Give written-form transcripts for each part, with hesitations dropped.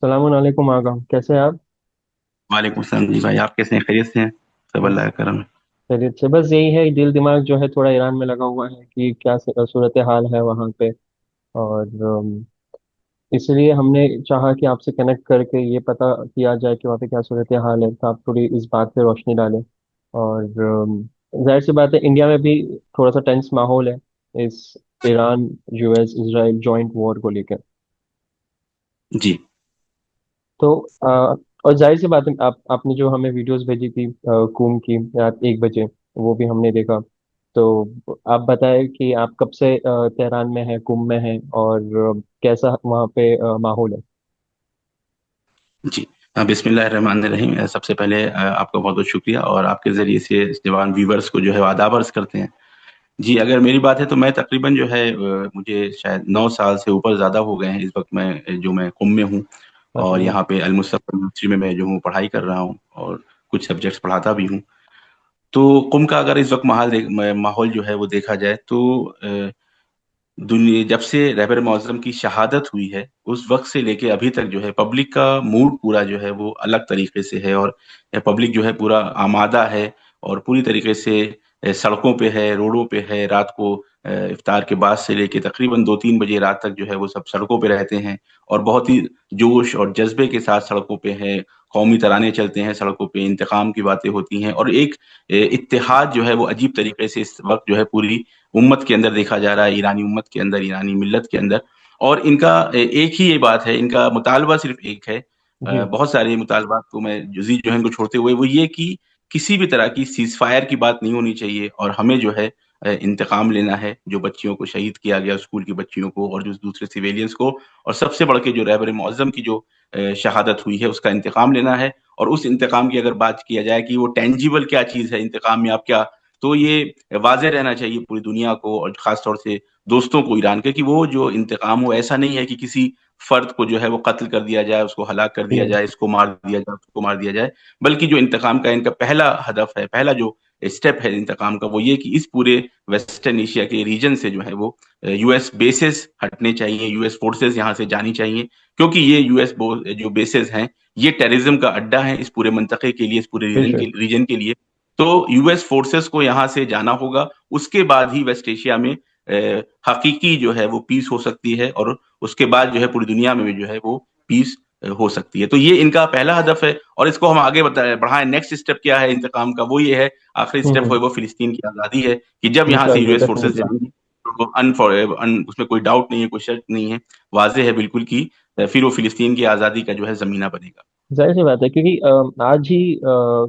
सलामुन आगा, कैसे हैं आप? वालेकुम सलाम जी भाई। आप कैसे हैं? खैरियत से हैं? सब बस अल्लाह का करम है। खैरियत से। बस यही है, दिल दिमाग जो है थोड़ा ईरान में लगा हुआ है कि क्या सूरत हाल है वहाँ पे। और इसलिए हमने चाहा कि आपसे कनेक्ट करके ये पता किया जाए कि वहाँ पे क्या सूरत हाल है, तो आप थोड़ी इस बात पे रोशनी डालें। और जाहिर सी बात है, इंडिया में भी थोड़ा सा टेंस माहौल है इस Iran US Israel joint war को लेकर। जी। तो और जाहिर सी बात है, आपने जो हमें वीडियोस भेजी थी कुम की रात 1 बजे, वो भी हमने देखा। तो आप बताएं कि आप कब से तेहरान में हैं, कुम में हैं, और कैसा वहाँ पे माहौल है। जी। बिस्मिल्लाहिर्रहमानिर्रहीम। सबसे पहले आपका बहुत बहुत शुक्रिया, और आपके ज़रिए से जवान व्यूवर्स को जो है वो आदाब अर्ज़ करते हैं। जी, अगर मेरी बात है तो मैं तकरीबन जो है मुझे शायद 9 साल से ऊपर ज़्यादा हो गए हैं इस वक़्त मैं कुम में हूँ। और माशाल्लाह। यहाँ पे अल मुस्तफ़ा यूनिवर्सिटी में मैं जो हूँ पढ़ाई कर रहा हूँ, और कुछ सब्जेक्ट्स पढ़ाता भी हूँ। तो कुम का अगर इस वक़्त माहौल जो है वो देखा जाए तो दुनिया जब से रहबर मौज़म की शहादत हुई है, उस वक़्त से लेके अभी तक जो है पब्लिक का मूड पूरा जो है वो अलग तरीके से है। और पब्लिक जो है पूरा आमादा है, और पूरी तरीके से सड़कों पे है, रोडों पे है। रात को इफ्तार के बाद से लेके तकरीबन 2-3 बजे रात तक जो है वो सब सड़कों पे रहते हैं, और बहुत ही जोश और जज़्बे के साथ सड़कों पे हैं। कौमी तराने चलते हैं सड़कों पे, इंतकाम की बातें होती हैं, और एक इत्तेहाद जो है वो अजीब तरीके से इस वक़्त जो है पूरी उम्मत के अंदर देखा जा रहा है, ईरानी उम्मत के अंदर, ईरानी मिल्लत के अंदर। और इनका एक ही ये बात है, इनका मुतालबा सिर्फ़ एक है। जी। बहुत सारे मुतालबात को मैं जुज़ी जो है इनको छोड़ते हुए, वो ये कि किसी भी तरह की सीज़फायर की बात नहीं होनी चाहिए, और हमें जो है इंतकाम लेना है, जो बच्चियों को शहीद किया गया, स्कूल की बच्चियों को और जो दूसरे सिविलियंस को, और सबसे बढ़ के जो रहबर मुअज़्ज़म की जो शहादत हुई है, उसका इंतकाम लेना है। और उस इंतकाम की अगर बात किया जाए कि वो टेंजिबल क्या चीज़ है, इंतकाम में आप क्या, तो ये वाज़ेह रहना चाहिए पूरी दुनिया को, और ख़ास तौर से दोस्तों को ईरान के, कि वो जो इंतकाम हो ऐसा नहीं है कि किसी फ़र्द को जो है वो कत्ल कर दिया जाए, उसको हलाक कर दिया जी। जाए, इसको मार दिया जाए, उसको मार दिया जाए। बल्कि जो इंतकाम का इनका पहला हदफ है, पहला जो स्टेप है इंतकाम का, वो ये कि इस पूरे वेस्टर्न एशिया के रीजन से जो है वो यूएस बेसेस हटने चाहिए, यूएस फोर्सेस यहाँ से जानी चाहिए। क्योंकि ये जो बेसेस हैं, ये टेररिज्म का अड्डा है इस पूरे मंतक़े के लिए, इस पूरे बेशक। रीजन के लिए। तो यूएस फोर्सेस को यहाँ से जाना होगा। उसके बाद ही वेस्ट एशिया में हकीकी जो है वो पीस हो सकती है, और उसके बाद जो है पूरी दुनिया में भी जो है वो पीस हो सकती है। तो ये इनका पहला हदफ है, और इसको हम आगे बढ़ाएं। नेक्स्ट स्टेप क्या है इंतकाम का, वो ये है, आखिरी स्टेप है हम्म। वो फिलिस्तीन की आज़ादी है, कि जब यहाँ से इंशाल्लाह, यूएस फोर्सेस डेफिनेटली। जाएंगी तो उसमें कोई डाउट नहीं है, कोई शक नहीं है, वाजे है बिल्कुल कि फिर वो फिलिस्तीन की आज़ादी का जो है ज़मीना बनेगा। जाहिर सी बात है, क्योंकि आज ही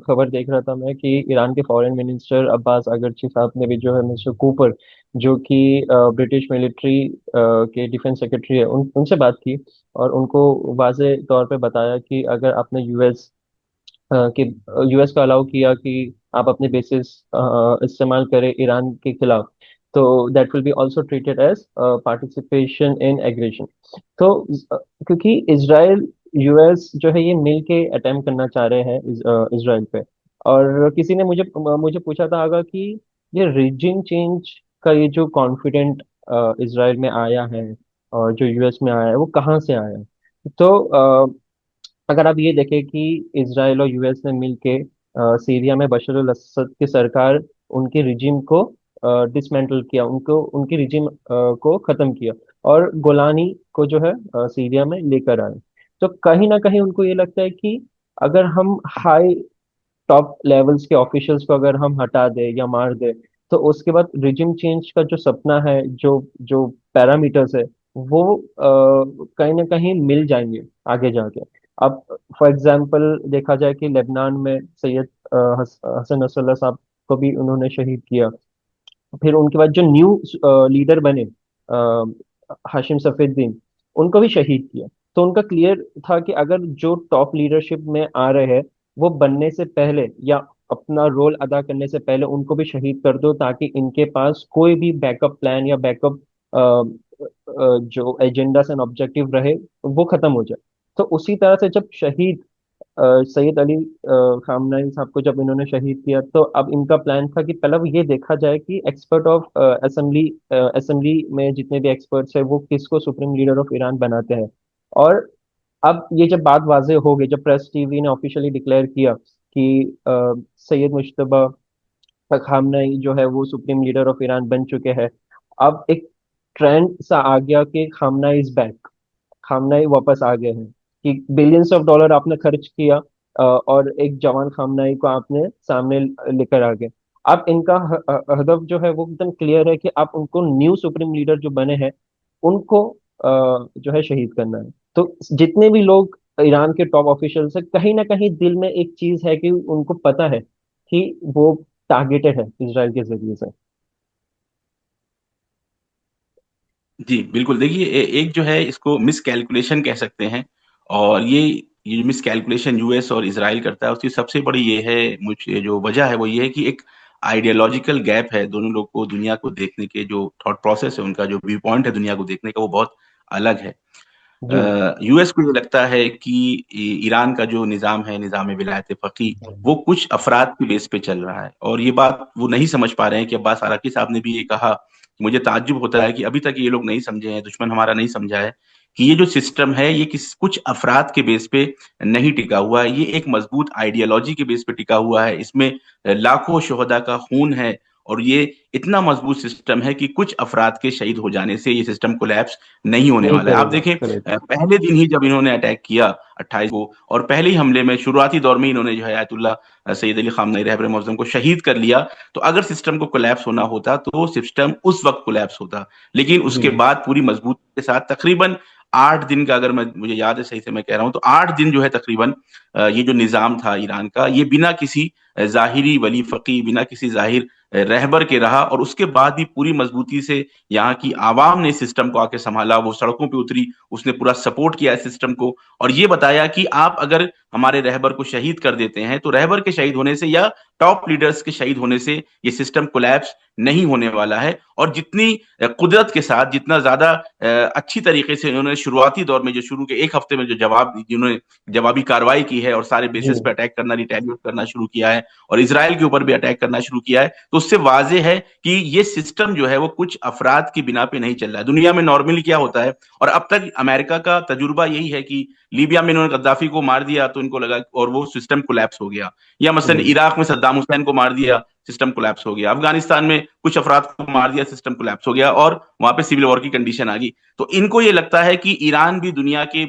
खबर देख रहा था मैं कि ईरान के फॉरेन मिनिस्टर अब्बास अगरची साहब ने भी जो है मिस्टर कूपर, जो कि ब्रिटिश मिलिट्री के डिफेंस सेक्रेटरी है, उनसे बात की। और उनको वाजे तौर पे बताया कि अगर आपने कि यूएस का अलाउ किया कि आप अपने बेसिस इस्तेमाल करें ईरान के खिलाफ, तो that will be also treated as participation in aggression. तो क्योंकि इसराइल यूएस जो है ये मिल के अटेम्प्ट करना चाह रहे हैं इसराइल पे। और किसी ने मुझे मुझे पूछा था आगा कि ये रीजन चेंज का ये जो कॉन्फिडेंट इसराइल में आया है और जो यूएस में आया है, वो कहाँ से आया है। तो अगर आप ये देखें कि इसराइल और यूएस ने मिलके सीरिया में बशर अल असद की सरकार, उनके रिजीम को डिसमेंटल किया, उनको उनकी रिजीम को खत्म किया, और गोलानी को जो है सीरिया में लेकर आए। तो कहीं ना कहीं उनको ये लगता है कि अगर हम हाई टॉप लेवल्स के ऑफिशियल्स को अगर हम हटा दे या मार दे, तो उसके बाद रिजिम चेंज का जो सपना है, जो जो पैरामीटर्स है, वो कहीं ना कहीं मिल जाएंगे आगे जाके। अब फॉर एग्जांपल देखा जाए कि लेबनान में सैयद हसन नसरल्लाह साहब को भी उन्होंने शहीद किया। फिर उनके बाद जो न्यू लीडर बने, हाशिम सफीउद्दीन, उनको भी शहीद किया। तो उनका क्लियर था कि अगर जो टॉप लीडरशिप में आ रहे हैं, वो बनने से पहले या अपना रोल अदा करने से पहले उनको भी शहीद कर दो, ताकि इनके पास कोई भी बैकअप प्लान या बैकअप जो एजेंडा एंड ऑब्जेक्टिव रहे, वो खत्म हो जाए। तो उसी तरह से जब शहीद सैयद अली खामनेई साहब को जब इन्होंने शहीद किया, तो अब इनका प्लान था कि पहले वो ये देखा जाए कि एक्सपर्ट ऑफ असेंबली में जितने भी एक्सपर्ट्स हैं वो किसको सुप्रीम लीडर ऑफ ईरान बनाते हैं। और अब ये जब बात वाजे हो गई, जब प्रेस टीवी ने ऑफिशियली डिक्लेयर किया कि सैयद मुश्तबा खामनेई जो है वो सुप्रीम लीडर ऑफ ईरान बन चुके हैं, अब एक ट्रेंड सा आ गया कि खामनेई इज बैक, खामनेई वापस आ गए हैं, कि बिलियंस ऑफ डॉलर आपने खर्च किया और एक जवान खामनेई को आपने सामने लेकर आ गए। अब इनका हदफ जो है वो एकदम क्लियर है कि आप उनको न्यू सुप्रीम लीडर जो बने हैं उनको जो है शहीद करना है। तो जितने भी लोग ईरान के टॉप ऑफिशियल्स है, कहीं ना कहीं दिल में एक चीज है कि उनको पता है कि वो टारगेटेड है इसराइल के जरिए से। जी बिल्कुल, देखिए एक जो है इसको मिस कैलकुलेशन कह सकते हैं। और ये मिस कैलकुलेशन यूएस और इसराइल करता है, उसकी सबसे बड़ी ये है, मुझे जो वजह है वो ये है कि एक आइडियोलॉजिकल गैप है। दोनों लोग को दुनिया को देखने के जो थॉट प्रोसेस है, उनका जो व्यू पॉइंट है दुनिया को देखने का, वो बहुत अलग है। जी। यूएस को ये लगता है कि ईरान का जो निज़ाम है, निज़ाम विलायत फ़क़ीह, वो कुछ अफराद की बेस पे चल रहा है। और ये बात वो नहीं समझ पा रहे हैं कि अब्बास आराकी साहब ने भी ये कहा कि मुझे ताज्जुब होता है कि अभी तक ये लोग नहीं समझे हैं, दुश्मन हमारा नहीं समझा है कि ये जो सिस्टम है ये कुछ अफराद के बेस पे नहीं टिका हुआ है, ये एक मजबूत आइडियोलॉजी के बेस पे टिका हुआ है। इसमें लाखों शोहदा का खून है। और ये इतना मजबूत सिस्टम है कि कुछ अफराद के शहीद हो जाने से ये सिस्टम कोलैप्स नहीं होने नहीं वाला है। आप करेगा, देखें, करेक्ट। पहले दिन ही जब इन्होंने अटैक किया 28 को, और पहले ही हमले में शुरुआती दौर में इन्होंने जो है आयतुल्लाह सैयद अली खामनेई रहबर मौजूम को शहीद कर लिया। तो अगर सिस्टम को कोलैप्स होना होता तो सिस्टम उस वक्त कोलैप्स होता। लेकिन जी। उसके बाद पूरी मजबूती के साथ तकरीबन 8 दिन का, अगर मैं मुझे याद है सही से मैं कह रहा हूं, तो 8 दिन जो है तकरीबन ये जो निजाम था ईरान का, ये बिना किसी जाहिरी वली फकी, बिना किसी जाहिर रहबर के रहा। और उसके बाद भी पूरी मजबूती से यहाँ की आवाम ने सिस्टम को आके संभाला, वो सड़कों पे उतरी, उसने पूरा सपोर्ट किया इस सिस्टम को, और ये बताया कि आप अगर हमारे रहबर को शहीद कर देते हैं तो रहबर के शहीद होने से या टॉप लीडर्स के शहीद होने से ये सिस्टम कोलैप्स नहीं होने वाला है। और जितनी कुदरत के साथ, जितना ज्यादा अच्छी तरीके से उन्होंने शुरुआती दौर में, जो शुरू के एक हफ्ते में जो जिन्होंने जवाबी कार्रवाई की है और सारे जी। बेसिस पे अटैक करना, रिटेलिएट करना शुरू किया है, और इसराइल के ऊपर भी अटैक करना शुरू किया है, तो उससे वाजे है कि ये सिस्टम जो है वो कुछ अफराद की बिना पे नहीं चल रहा है। दुनिया में नॉर्मली क्या होता है, और अब तक अमेरिका का तजुर्बा यही है कि लीबिया में इन्होंने गद्दाफी को मार दिया तो इनको लगा और वो सिस्टम कोलैप्स हो गया, या मसलन जी। इराक में सद्दाम हुसैन को मार दिया, सिस्टम कोलैप्स हो गया, अफगानिस्तान में कुछ अफराद को मार दिया, सिस्टम कोलैप्स हो गया, और वहां पे सिविल वॉर की कंडीशन आ गई। तो इनको ये लगता है कि ईरान भी दुनिया के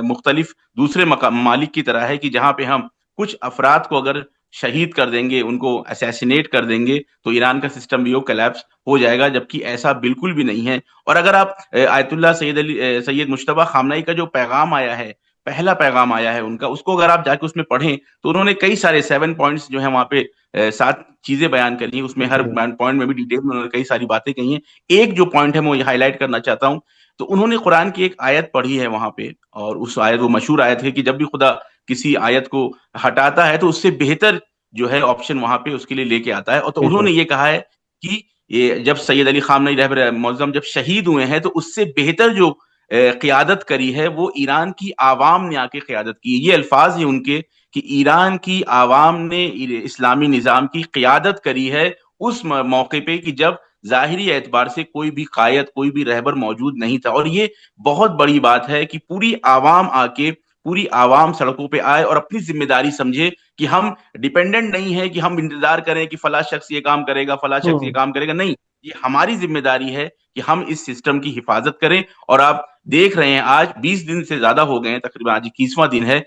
मुख्तलिफ दूसरे ममालिक की तरह है कि जहां पे हम कुछ अफराद को अगर शहीद कर देंगे, उनको असैसिनेट कर देंगे, तो ईरान का सिस्टम भी वो कोलैप्स हो जाएगा, जबकि ऐसा बिल्कुल भी नहीं है। और अगर आप आयतुल्लाह सैयद मुश्तबा खामनाई का जो पैगाम आया है, पहला पैगाम आया है उनका, उसको अगर आप जाके उसमें पढ़ें तो उन्होंने कई सारे 7 पॉइंट्स जो है वहां पे 7 चीजें बयान करी हैं। उसमें हर जी। पॉइंट में भी डिटेल में उन्होंने कई सारी बातें कही हैं। एक जो पॉइंट है मैं वो हाईलाइट करना चाहता हूँ। तो उन्होंने कुरान की एक आयत पढ़ी है वहां पे, और उस आयत, वो मशहूर आयत है कि जब भी खुदा किसी आयत को हटाता है तो उससे बेहतर जो है ऑप्शन वहां पे उसके लिए लेके आता है। और तो बेशक। उन्होंने ये कहा है कि ये जब सैयद अली खामनेई रहबर मौजूम जब शहीद हुए हैं तो उससे बेहतर जो क़ियादत करी है वो ईरान की आवाम ने आके क़ियादत की। ये अल्फाज है उनके कि ईरान की आवाम ने इस्लामी निज़ाम की क़ियादत करी है उस मौके पे कि जब ज़ाहिरी एतबार से कोई भी कायद, कोई भी रहबर मौजूद नहीं था। और ये बहुत बड़ी बात है कि पूरी आवाम आके, पूरी आवाम सड़कों पे आए और अपनी जिम्मेदारी समझे कि हम डिपेंडेंट नहीं है कि हम इंतजार करें कि फला शख्स ये काम करेगा, फला शख्स ये हम्म। काम करेगा। नहीं, ये हमारी जिम्मेदारी है कि हम इस सिस्टम की हिफाजत करें। और आप देख रहे हैं आज 20 दिन से ज्यादा हो गए हैं, तकरीबन आज 21वां दिन है,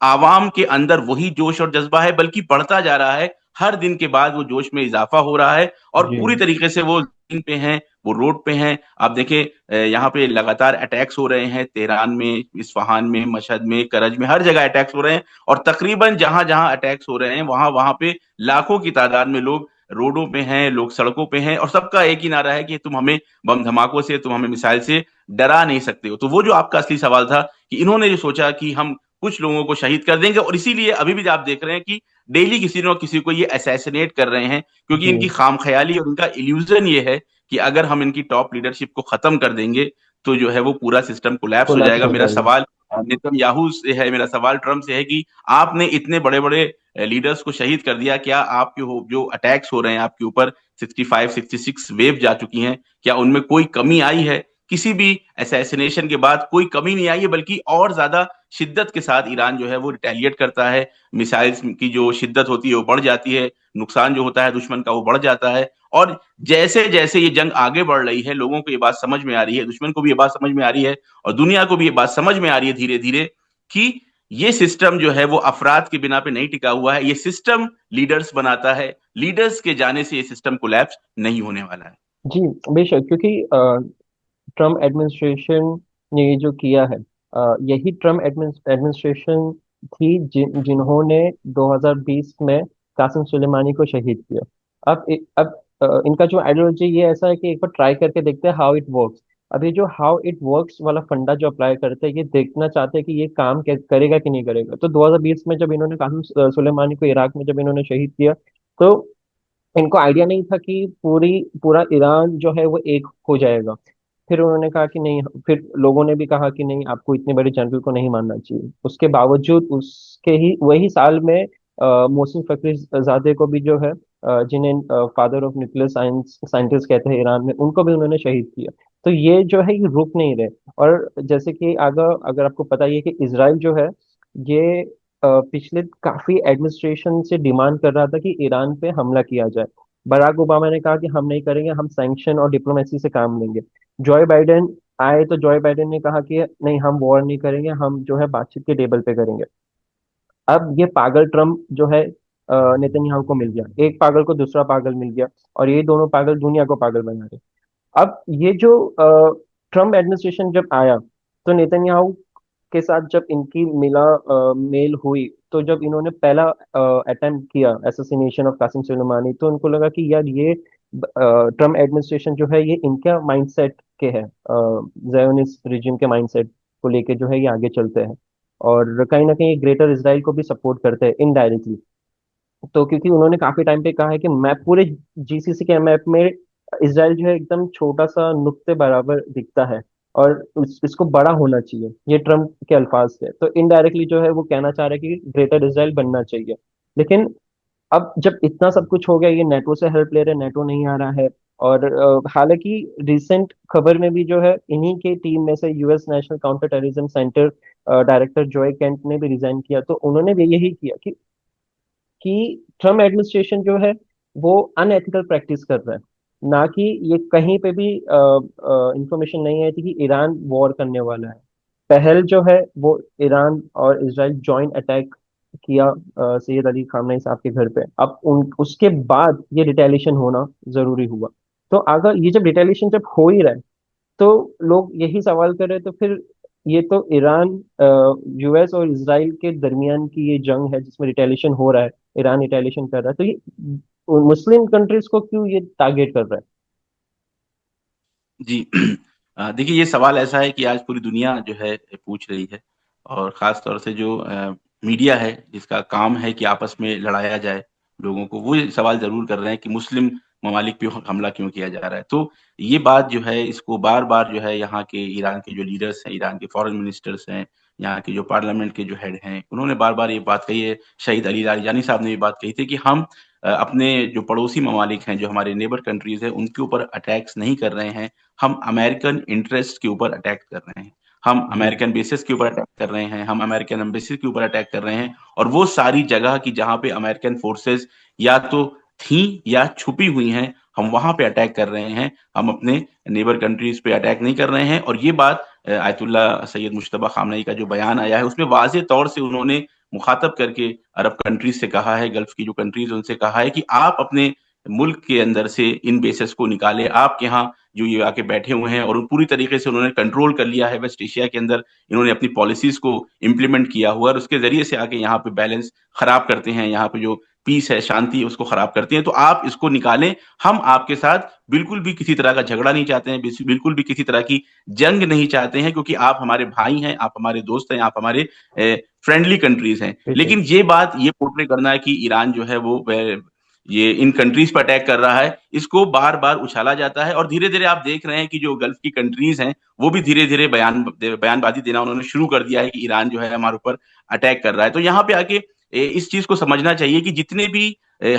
आवाम के अंदर वही जोश और जज्बा है, बल्कि बढ़ता जा रहा है। हर दिन के बाद वो जोश में इजाफा हो रहा है और जी। पूरी तरीके से वो दिन पे हैं, वो रोड पे हैं। आप देखें, यहाँ पे लगातार अटैक्स हो रहे हैं, तेहरान में, इस्फहान में, मशहद में, करज में, हर जगह अटैक्स हो रहे हैं। और तकरीबन जहां जहां अटैक्स हो रहे हैं वहां वहां पे लाखों की तादाद में लोग रोडों पे हैं, लोग सड़कों पे हैं, और सबका एक ही नारा है कि तुम हमें बम धमाकों से, तुम हमें मिसाइल से डरा नहीं सकते हो। तो वो जो आपका असली सवाल था कि इन्होंने जो सोचा कि हम कुछ लोगों को शहीद कर देंगे, और इसीलिए अभी भी आप देख रहे हैं कि डेली किसी न किसी को ये असैसिनेट कर रहे हैं, क्योंकि जी। इनकी खामख्याली और इनका इल्यूजन ये है कि अगर हम इनकी टॉप लीडरशिप को खत्म कर देंगे तो जो है वो पूरा सिस्टम कोलैप्स हो कोलैप्स जाएगा। हो मेरा जाएगा। सवाल नेतन्याहू से है, मेरा सवाल ट्रम्प से है कि आपने इतने बड़े बड़े लीडर्स को शहीद कर दिया, क्या आपके जो अटैक्स हो रहे हैं आपके ऊपर, 65 66 वेव जा चुकी हैं, क्या उनमें कोई कमी आई है? किसी भी असैसिनेशन के बाद कोई कमी नहीं आई है, बल्कि और ज्यादा शिद्दत के साथ ईरान जो है वो रिटेलिएट करता है। मिसाइल्स की जो शिद्दत होती है वो बढ़ जाती है, नुकसान जो होता है दुश्मन का वो बढ़ जाता है। और जैसे जैसे ये जंग आगे बढ़ रही है, लोगों को ये बात समझ में आ रही है, दुश्मन को भी ये बात समझ में आ रही है, और दुनिया को भी ये बात समझ में आ रही है धीरे धीरे कि ये सिस्टम जो है वो अफराद के बिना पे नहीं टिका हुआ है, ये सिस्टम लीडर्स बनाता है, लीडर्स के जाने से ये सिस्टम कोलैप्स नहीं होने वाला है। जी बेशक, क्योंकि ट्रम्प एडमिनिस्ट्रेशन ने ये जो किया है, यही ट्रम्प एडमिनिस्ट्रेशन थी जिन्होंने 2020 में कासिम सुलेमानी को शहीद किया। अब इनका जो आइडियोलॉजी ये ऐसा है कि एक बार ट्राई करके देखते हैं हाउ इट वर्क्स। अब ये जो हाउ इट वर्क्स वाला फंडा जो अप्लाई करते हैं, ये देखना चाहते हैं कि ये काम करेगा कि नहीं करेगा। तो 2020 में जब इन्होंने कासिम सुलेमानी को इराक में जब इन्होंने शहीद किया, तो इनको आइडिया नहीं था कि पूरा ईरान जो है वो एक हो जाएगा। फिर उन्होंने कहा कि नहीं, फिर लोगों ने भी कहा कि नहीं, आपको इतने बड़े जनरल को नहीं मानना चाहिए। उसके बावजूद उसके ही वही साल में मोहसिन फखरीजादे को भी जो है, जिन्हें father of nuclear science scientist कहते हैं ईरान में, उनको भी उन्होंने शहीद किया। तो ये जो है ये रुक नहीं रहे। और जैसे कि अगर अगर आपको पता ही है कि इसराइल जो है, ये पिछले काफी एडमिनिस्ट्रेशन से डिमांड कर रहा था कि ईरान पे हमला किया जाए। बराक ओबामा ने कहा कि हम नहीं करेंगे, हम सैंक्शन और डिप्लोमेसी से काम लेंगे। जॉय बाइडेन आए तो जॉय बाइडेन ने कहा कि नहीं, हम वॉर नहीं करेंगे, हम जो है बातचीत के टेबल पे करेंगे। अब ये पागल ट्रम्प जो है, नेतन्याहू को मिल गया, एक पागल को दूसरा पागल मिल गया, और ये दोनों पागल दुनिया को पागल बना रहे। अब ये जो ट्रम्प एडमिनिस्ट्रेशन जब आया, तो नेतन्याहू के साथ जब इनकी मेल हुई, तो जब इन्होंने पहला अटेम्प्ट किया असैसिनेशन ऑफ कासिम सुलेमानी, तो उनको लगा कि यार ये ट्रम्प एडमिनिस्ट्रेशन जो है ये इनका माइंडसेट के है, ज़ायोनिस्ट रिजिम के माइंडसेट को लेके जो है ये आगे चलते हैं। और कहीं ना कहीं ग्रेटर इसराइल को भी सपोर्ट करते हैं इनडायरेक्टली। तो क्योंकि उन्होंने काफी टाइम पे कहा है कि मैप, पूरे जीसीसी के मैप में इसराइल जो है एकदम छोटा सा नुक्ते बराबर दिखता है, और इसको बड़ा होना चाहिए, ये ट्रम्प के अल्फाज थे। तो इनडायरेक्टली जो है वो कहना चाह रहे हैं कि ग्रेटर इसराइल बनना चाहिए। लेकिन अब जब इतना सब कुछ हो गया, ये नेटो से हेल्प ले रहे, नेटो नहीं आ रहा है। और हालांकि रिसेंट खबर में भी जो है इन्हीं के टीम में से US national counter terrorism centre director Joy Kent ने भी रिजाइन किया। तो उन्होंने भी यही किया कि ट्रम्प एडमिनिस्ट्रेशन जो है वो अनएथिकल प्रैक्टिस कर रहा है। ना कि ये कहीं पे भी इंफॉर्मेशन नहीं आई थी कि ईरान वॉर करने वाला है। पहल जो है वो ईरान और इसराइल जॉइंट अटैक किया सैयद अली खामनेई साहब के घर पे। अब उन उसके बाद ये रिटेलिएशन होना जरूरी हुआ। तो अगर ये जब रिटेलिएशन जब हो ही रहा है, तो लोग यही सवाल कर रहे हैं, तो फिर ये तो ईरान, यूएस और इसराइल के दरमियान की ये जंग है जिसमें रिटेलिएशन हो रहा है, ईरान रिटेलिएशन कर रहा है, तो ये मुस्लिम कंट्रीज को क्यों ये टारगेट कर रहा है? जी। देखिए, ये सवाल ऐसा है कि आज पूरी दुनिया जो है पूछ रही है, और ख़ास तौर से जो मीडिया है, जिसका काम है कि आपस में लड़ाया जाए लोगों को, वो ये सवाल ज़रूर कर रहे हैं कि मुस्लिम ममालिक पे हमला क्यों किया जा रहा है। तो ये बात जो है, इसको बार-बार जो है यहाँ के ईरान के जो लीडर्स हैं, ईरान के फॉरेन मिनिस्टर्स हैं, यहाँ के जो पार्लियामेंट के जो हेड हैं, उन्होंने बार-बार ये बात कही है। शहीद अली लारीजानी साहब ने ये बात कही थी कि हम अपने जो पड़ोसी ममालिक हैं, जो हमारे नेबर कंट्रीज़ हैं, उनके ऊपर अटैक्स नहीं कर रहे हैं, हम अमेरिकन इंटरेस्ट के ऊपर अटैक कर रहे हैं। हम जी अमेरिकन बेसिस के ऊपर अटैक कर रहे हैं, हम अमेरिकन एम्बेसी के ऊपर अटैक कर रहे हैं, और वो सारी जगह की जहाँ पे अमेरिकन फोर्सेस या तो थी या छुपी हुई हैं, हम वहां पे अटैक कर रहे हैं। हम अपने नेबर कंट्रीज पे अटैक नहीं कर रहे हैं। और ये बात आयतुल्ला सैयद मुश्तबा खामनेई का जो बयान आया है, उसमें वाज़ेह तौर से उन्होंने मुखातब करके अरब कंट्रीज से कहा है, गल्फ की जो कंट्रीज उनसे कहा है कि आप अपने मुल्क के अंदर से इन बेसेस को निकाले। आपके यहाँ जो ये आके बैठे हुए हैं, और पूरी तरीके से उन्होंने कंट्रोल कर लिया है वेस्ट एशिया के अंदर, इन्होंने अपनी पॉलिसीज को इम्प्लीमेंट किया हुआ, और उसके जरिए से आके यहाँ पे बैलेंस खराब करते हैं, यहाँ पे जो पीस है, शांति है, उसको खराब करते हैं। तो आप इसको निकालें। हम आपके साथ बिल्कुल भी किसी तरह का झगड़ा नहीं चाहते हैं, बिल्कुल भी किसी तरह की जंग नहीं चाहते हैं, क्योंकि आप हमारे भाई हैं, आप हमारे दोस्त हैं, आप हमारे फ्रेंडली कंट्रीज हैं। बेशक। लेकिन ये पोर्ट्रे करना है कि ईरान जो है वो ये इन कंट्रीज पर अटैक कर रहा है, इसको बार बार उछाला जाता है। और धीरे धीरे आप देख रहे हैं कि जो गल्फ की कंट्रीज हैं, वो भी धीरे धीरे बयानबाजी देना उन्होंने शुरू कर दिया है कि ईरान जो है हमारे ऊपर अटैक कर रहा है। तो यहाँ पे आके इस चीज को समझना चाहिए कि जितने भी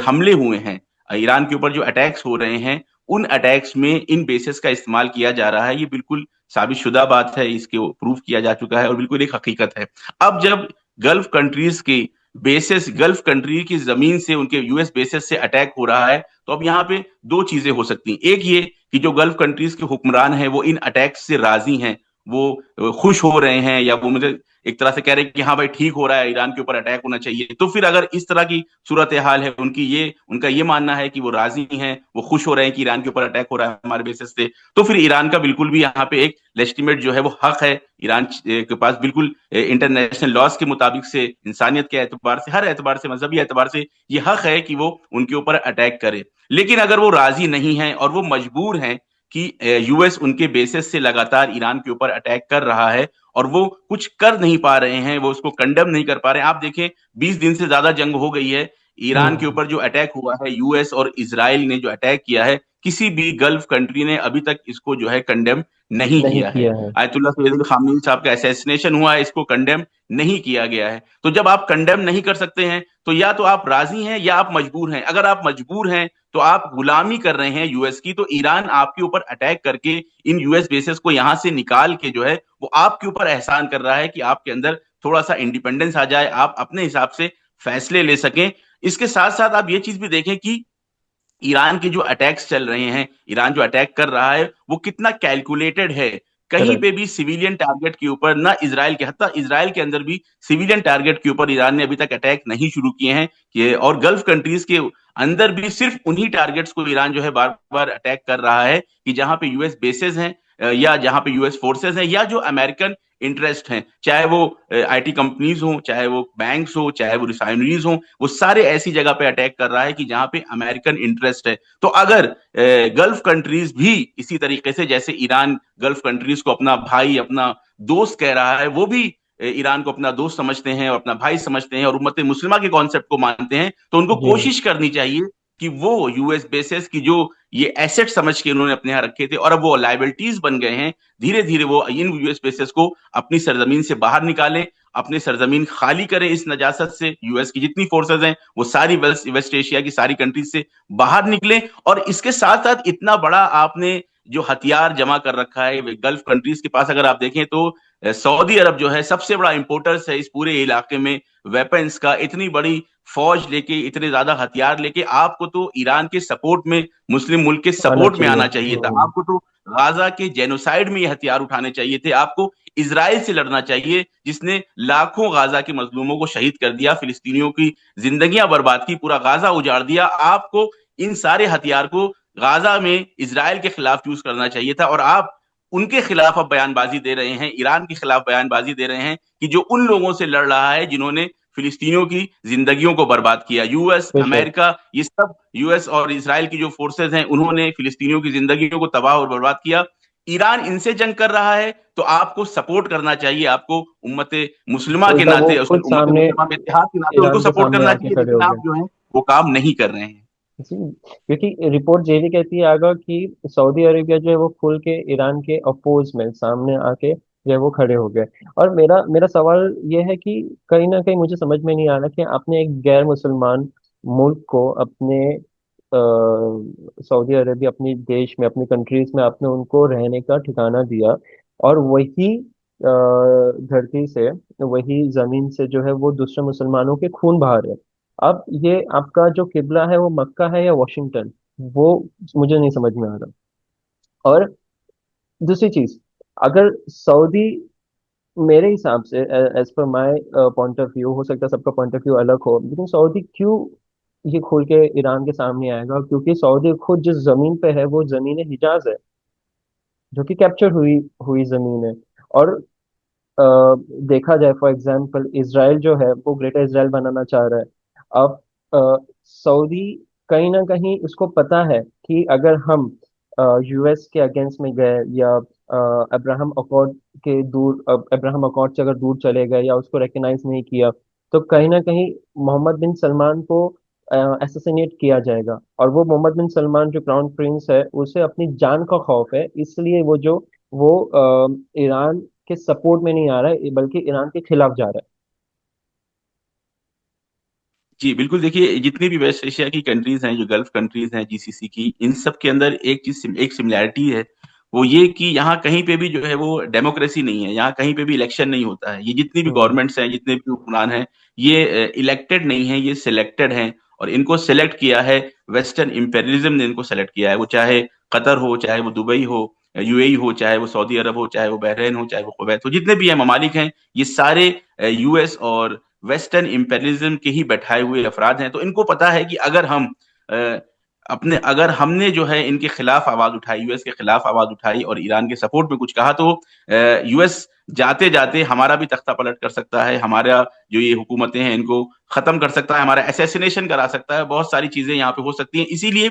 हमले हुए हैं, ईरान के ऊपर जो अटैक्स हो रहे हैं, उन अटैक्स में इन बेसिस का इस्तेमाल किया जा रहा है। ये बिल्कुल साबितशुदा बात है, इसके प्रूफ किया जा चुका है और बिल्कुल एक हकीकत है। अब जब गल्फ कंट्रीज के बेसिस, गल्फ कंट्री की जमीन से उनके यूएस बेसिस से अटैक हो रहा है, तो अब यहाँ पे दो चीजें हो सकती हैं। एक ये कि जो गल्फ कंट्रीज के हुक्मरान हैं वो इन अटैक्स से राजी हैं, वो खुश हो रहे हैं, या वो मुझे एक तरह से कह रहे हैं कि हाँ भाई ठीक हो रहा है, ईरान के ऊपर अटैक होना चाहिए। तो फिर अगर इस तरह की सूरत हाल है, उनका ये मानना है कि वो राजी हैं, वो खुश हो रहे हैं कि ईरान के ऊपर अटैक हो रहा है हमारे बेसिस से, तो फिर ईरान का बिल्कुल भी यहाँ पे एक लेजिटिमेट जो है वो हक है ईरान के पास, बिल्कुल इंटरनेशनल लॉज के मुताबिक से, इंसानियत के एतबार से, हर एतबार से, मजहबी एतबार से ये हक है कि वो उनके ऊपर अटैक करे। लेकिन अगर वो राजी नहीं है और वो मजबूर हैं कि यूएस उनके बेसिस से लगातार ईरान के ऊपर अटैक कर रहा है और वो कुछ कर नहीं पा रहे हैं, वो उसको कंडेम नहीं कर पा रहे हैं। आप देखें 20 दिन से ज्यादा जंग हो गई है, ईरान के हम्म। ऊपर जो अटैक हुआ है, यूएस और इसराइल ने जो अटैक किया है, किसी भी गल्फ कंट्री ने अभी तक इसको जो है कंडेम नहीं नहीं किया है। किया है। आयतुल्लाह सैयद अली खामनेई साहब का असैसिनेशन हुआ है, इसको कंडेम नहीं किया गया है। तो जब आप कंडेम नहीं कर सकते हैं, तो या तो आप राजी हैं या आप मजबूर हैं। अगर आप मजबूर हैं तो आप गुलामी कर रहे हैं यूएस की, तो ईरान आपके ऊपर अटैक करके इन यूएस बेसेस को यहां से निकाल के जो है वो आपके ऊपर एहसान कर रहा है कि आपके अंदर थोड़ा सा इंडिपेंडेंस आ जाए, आप अपने हिसाब से फैसले ले सकें। इसके साथ साथ आप ये चीज भी देखें कि ईरान के जो अटैक्स चल रहे हैं, ईरान जो अटैक कर रहा है वो कितना कैलकुलेटेड है। कहीं करेक्ट। पे भी सिविलियन टारगेट के ऊपर ना, इसराइल के, हत्ता इसराइल के अंदर भी सिविलियन टारगेट के ऊपर ईरान ने अभी तक अटैक नहीं शुरू किए हैं और गल्फ कंट्रीज के अंदर भी सिर्फ उन्हीं टारगेट्स को ईरान जो है बार बार अटैक कर रहा है कि जहां पे यूएस बेसेस हैं, या जहां पे यूएस फोर्सेस हैं, या जो अमेरिकन इंटरेस्ट हैं, चाहे वो आईटी कंपनीज हो, चाहे वो बैंक्स हो, चाहे वो रिफाइनरीज हो, वो सारे ऐसी जगह पे अटैक कर रहा है कि जहां पे अमेरिकन इंटरेस्ट है। तो अगर गल्फ कंट्रीज भी इसी तरीके से, जैसे ईरान गल्फ कंट्रीज को अपना भाई, अपना दोस्त कह रहा है, वो भी ईरान को अपना दोस्त समझते हैं और अपना भाई समझते हैं और उम्मत मुस्लिमा के कॉन्सेप्ट को मानते हैं, तो उनको जी। कोशिश करनी चाहिए कि वो यूएस बेसेस की जो ये एसेट समझ के उन्होंने अपने यहाँ रखे थे और अब वो लाइबिलिटीज बन गए हैं, धीरे धीरे वो इन यूएस बेसेस को अपनी सरजमीन से बाहर निकालें, अपनी सरजमीन खाली करें इस नजासत से। यूएस की जितनी फोर्सेज हैं वो सारी वेस्ट एशिया की सारी कंट्रीज से बाहर निकले। और इसके साथ साथ इतना बड़ा आपने जो हथियार जमा कर रखा है गल्फ कंट्रीज के पास, अगर आप देखें तो सऊदी अरब जो है सबसे बड़ा इंपोर्टर्स है इस पूरे इलाके में वेपन्स का। इतनी बड़ी फौज लेके, इतने ज्यादा हथियार लेके, आपको तो ईरान के सपोर्ट में, मुस्लिम मुल्क के आना सपोर्ट में चाहिए। आना चाहिए था। आपको तो गाजा के जेनोसाइड में ये हथियार उठाने चाहिए थे। आपको इसराइल से लड़ना चाहिए जिसने लाखों गाजा के मजलूमों को शहीद कर दिया, फिलिस्तीनियों की जिंदगियां बर्बाद की, पूरा गाजा उजाड़ दिया। आपको इन सारे हथियार को गाजा में इसराइल के खिलाफ यूज करना चाहिए था, और आप उनके खिलाफ अब बयानबाजी दे रहे हैं, ईरान के खिलाफ बयानबाजी दे रहे हैं कि जो उन लोगों से लड़ रहा है जिन्होंने फिलिस्तीनियों की जिंदगियों को बर्बाद किया। यूएस, बेशक। अमेरिका, ये सब यूएस और इसराइल की जो फोर्सेज हैं उन्होंने फिलिस्तीनियों की जिंदगियों को तबाह और बर्बाद किया। ईरान इनसे जंग कर रहा है तो आपको सपोर्ट करना चाहिए, आपको उम्मत मुस्लिमा के उल्टा वो नाते, खुद उम्मत सामने मुस्लिमा में इतिहाद के नाते उनको ईरान के सपोर्ट सामने करना आके चाहिए, खड़े लेकिन हो गए। आप जो है वो काम नहीं कर रहे हैं। जी, क्योंकि रिपोर्ट ये भी कहती है आगा कि सऊदी अरेबिया जो है वो खुल के ईरान के अपोज में सामने आके जो है वो खड़े हो गए। और मेरा मेरा सवाल ये है कि कहीं ना कहीं मुझे समझ में नहीं आ रहा कि आपने एक गैर मुसलमान मुल्क को अपने सऊदी अरेबिया, अपने देश में, अपनी कंट्रीज में आपने उनको रहने का ठिकाना दिया, और वही धरती से, वही जमीन से जो है वो दूसरे मुसलमानों के खून बहा रहे हैं। अब ये आपका जो किबला है वो मक्का है या वॉशिंगटन, वो मुझे नहीं समझ में आ रहा। और दूसरी चीज, अगर सऊदी, मेरे हिसाब से, as per my point of view, हो सकता है सबका पॉइंट ऑफ व्यू अलग हो, लेकिन सऊदी क्यों ये खोल के ईरान के सामने आएगा? क्योंकि सऊदी खुद जिस जमीन पे है वो जमीन हिजाज है, जो कि कैप्चर हुई हुई जमीन है। और अ, देखा जाए, फॉर एग्जांपल, इसराइल जो है वो ग्रेटर इसराइल बनाना चाह रहा है। अब सऊदी कहीं ना कहीं उसको पता है कि अगर हम यूएस के अगेंस्ट में गए, या अब्राहम अकॉर्ड के दूर, अब्राहम अकॉर्ड से अगर दूर चले गए या उसको रिकग्नाइज नहीं किया, तो कहीं ना कहीं मोहम्मद बिन सलमान को एसोसिनेट किया जाएगा। और वो मोहम्मद बिन सलमान जो क्राउन प्रिंस है, उसे अपनी जान का खौफ है, इसलिए वो ईरान के सपोर्ट में नहीं आ रहा है, बल्कि ईरान के खिलाफ जा रहा जी बिल्कुल, देखिए जितनी भी वेस्ट एशिया की कंट्रीज हैं, जो गल्फ कंट्रीज हैं जीसीसी की, इन सब के अंदर एक सिमिलैरिटी है, वो ये कि यहाँ कहीं पे भी जो है वो डेमोक्रेसी नहीं है, यहाँ कहीं पे भी इलेक्शन नहीं होता है। ये जितनी भी हम्म। गवर्नमेंट्स हैं, जितने भी हुक्मरान हैं, ये इलेक्टेड नहीं है, ये सिलेक्टेड हैं। और इनको सेलेक्ट किया है, वेस्टर्न इंपेरियलिज्म ने इनको सेलेक्ट किया है। वो चाहे कतर हो, चाहे वो दुबई हो, यूएई हो, चाहे वो सऊदी अरब हो, चाहे वो बहरीन हो, चाहे वो कुवैत हो, जितने भी है ममालिक हैं, ये सारे यूएस और वेस्टर्न इंपेरियलिज्म के ही बैठाए हुए अफराद हैं। तो इनको पता है कि अगर हम अ, अपने अगर हमने जो है इनके खिलाफ आवाज उठाई, यूएस के खिलाफ आवाज उठाई और ईरान के सपोर्ट में कुछ कहा, तो यूएस जाते जाते हमारा भी तख्ता पलट कर सकता है, हमारा जो ये हुकूमतें हैं इनको खत्म कर सकता है, हमारा असैसिनेशन करा सकता है, बहुत सारी चीजें यहाँ पे हो सकती हैं। इसीलिए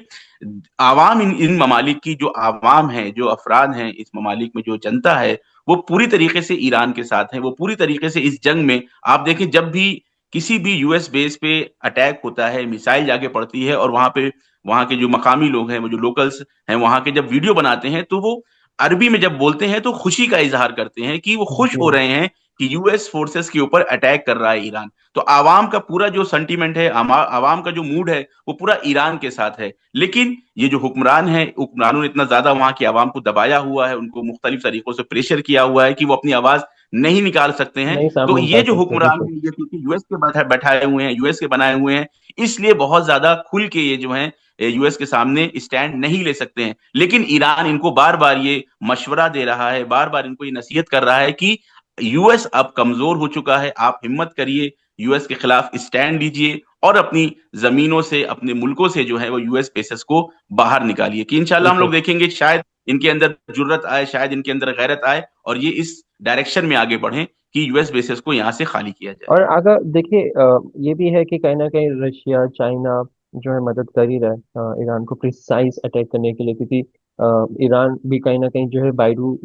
आवाम, इन ममालिक की जो आवाम है, जो अफराद हैं इस ममालिक में, जो जनता है, वो पूरी तरीके से ईरान के साथ है। वो पूरी तरीके से इस जंग में, आप देखें जब भी किसी भी यूएस बेस पे अटैक होता है, मिसाइल जाके पड़ती है, और वहां पे वहां के जो मकामी लोग हैं, वो जो लोकल्स हैं वहां के, जब वीडियो बनाते हैं तो वो अरबी में जब बोलते हैं तो खुशी का इजहार करते हैं कि वो खुश जी। हो रहे हैं कि यूएस फोर्सेस के ऊपर अटैक कर रहा है ईरान। तो आवाम का पूरा जो सेंटीमेंट है, आवाम का जो मूड है, वो पूरा ईरान के साथ है। लेकिन ये जो हुक्मरान है, हुक्मरानों ने इतना ज्यादा वहां की आवाम को दबाया हुआ है, उनको मुख्तलिफ तरीकों से प्रेशर किया हुआ है कि वो अपनी आवाज नहीं निकाल सकते हैं। नहीं तो सामने ये निकाल जो सकते, हुक्मरान बिल्कुल। है, ये क्योंकि यूएस के बैठाए हुए हैं, यूएस के बनाए हुए हैं, इसलिए बहुत ज्यादा खुल के ये जो है यूएस के सामने स्टैंड नहीं ले सकते हैं। लेकिन ईरान इनको बार बार ये मशवरा दे रहा है, बार बार इनको ये नसीहत कर रहा है कि यूएस अब कमजोर हो चुका है, आप हिम्मत करिए, यूएस के खिलाफ स्टैंड लीजिए और अपनी जमीनों से, अपने मुल्कों से जो है वो यूएस बेसेस को बाहर निकालिए। कि इंशाल्लाह हम लोग बिल्कुल। देखेंगे, शायद इनके अंदर जुर्रत आए, शायद इनके अंदर गैरत आए, और ये इस डायरेक्शन में आगे बढ़े कि यूएस बेसेस को यहाँ से खाली किया जाए। और अगर देखिए, ये भी है कि कहीं ना कहीं रशिया चाइना जो है मदद कर ही रहा है ईरान को प्रिसाइज अटैक करने के लिए, क्योंकि ईरान भी कहीं ना कहीं जो है बाइडू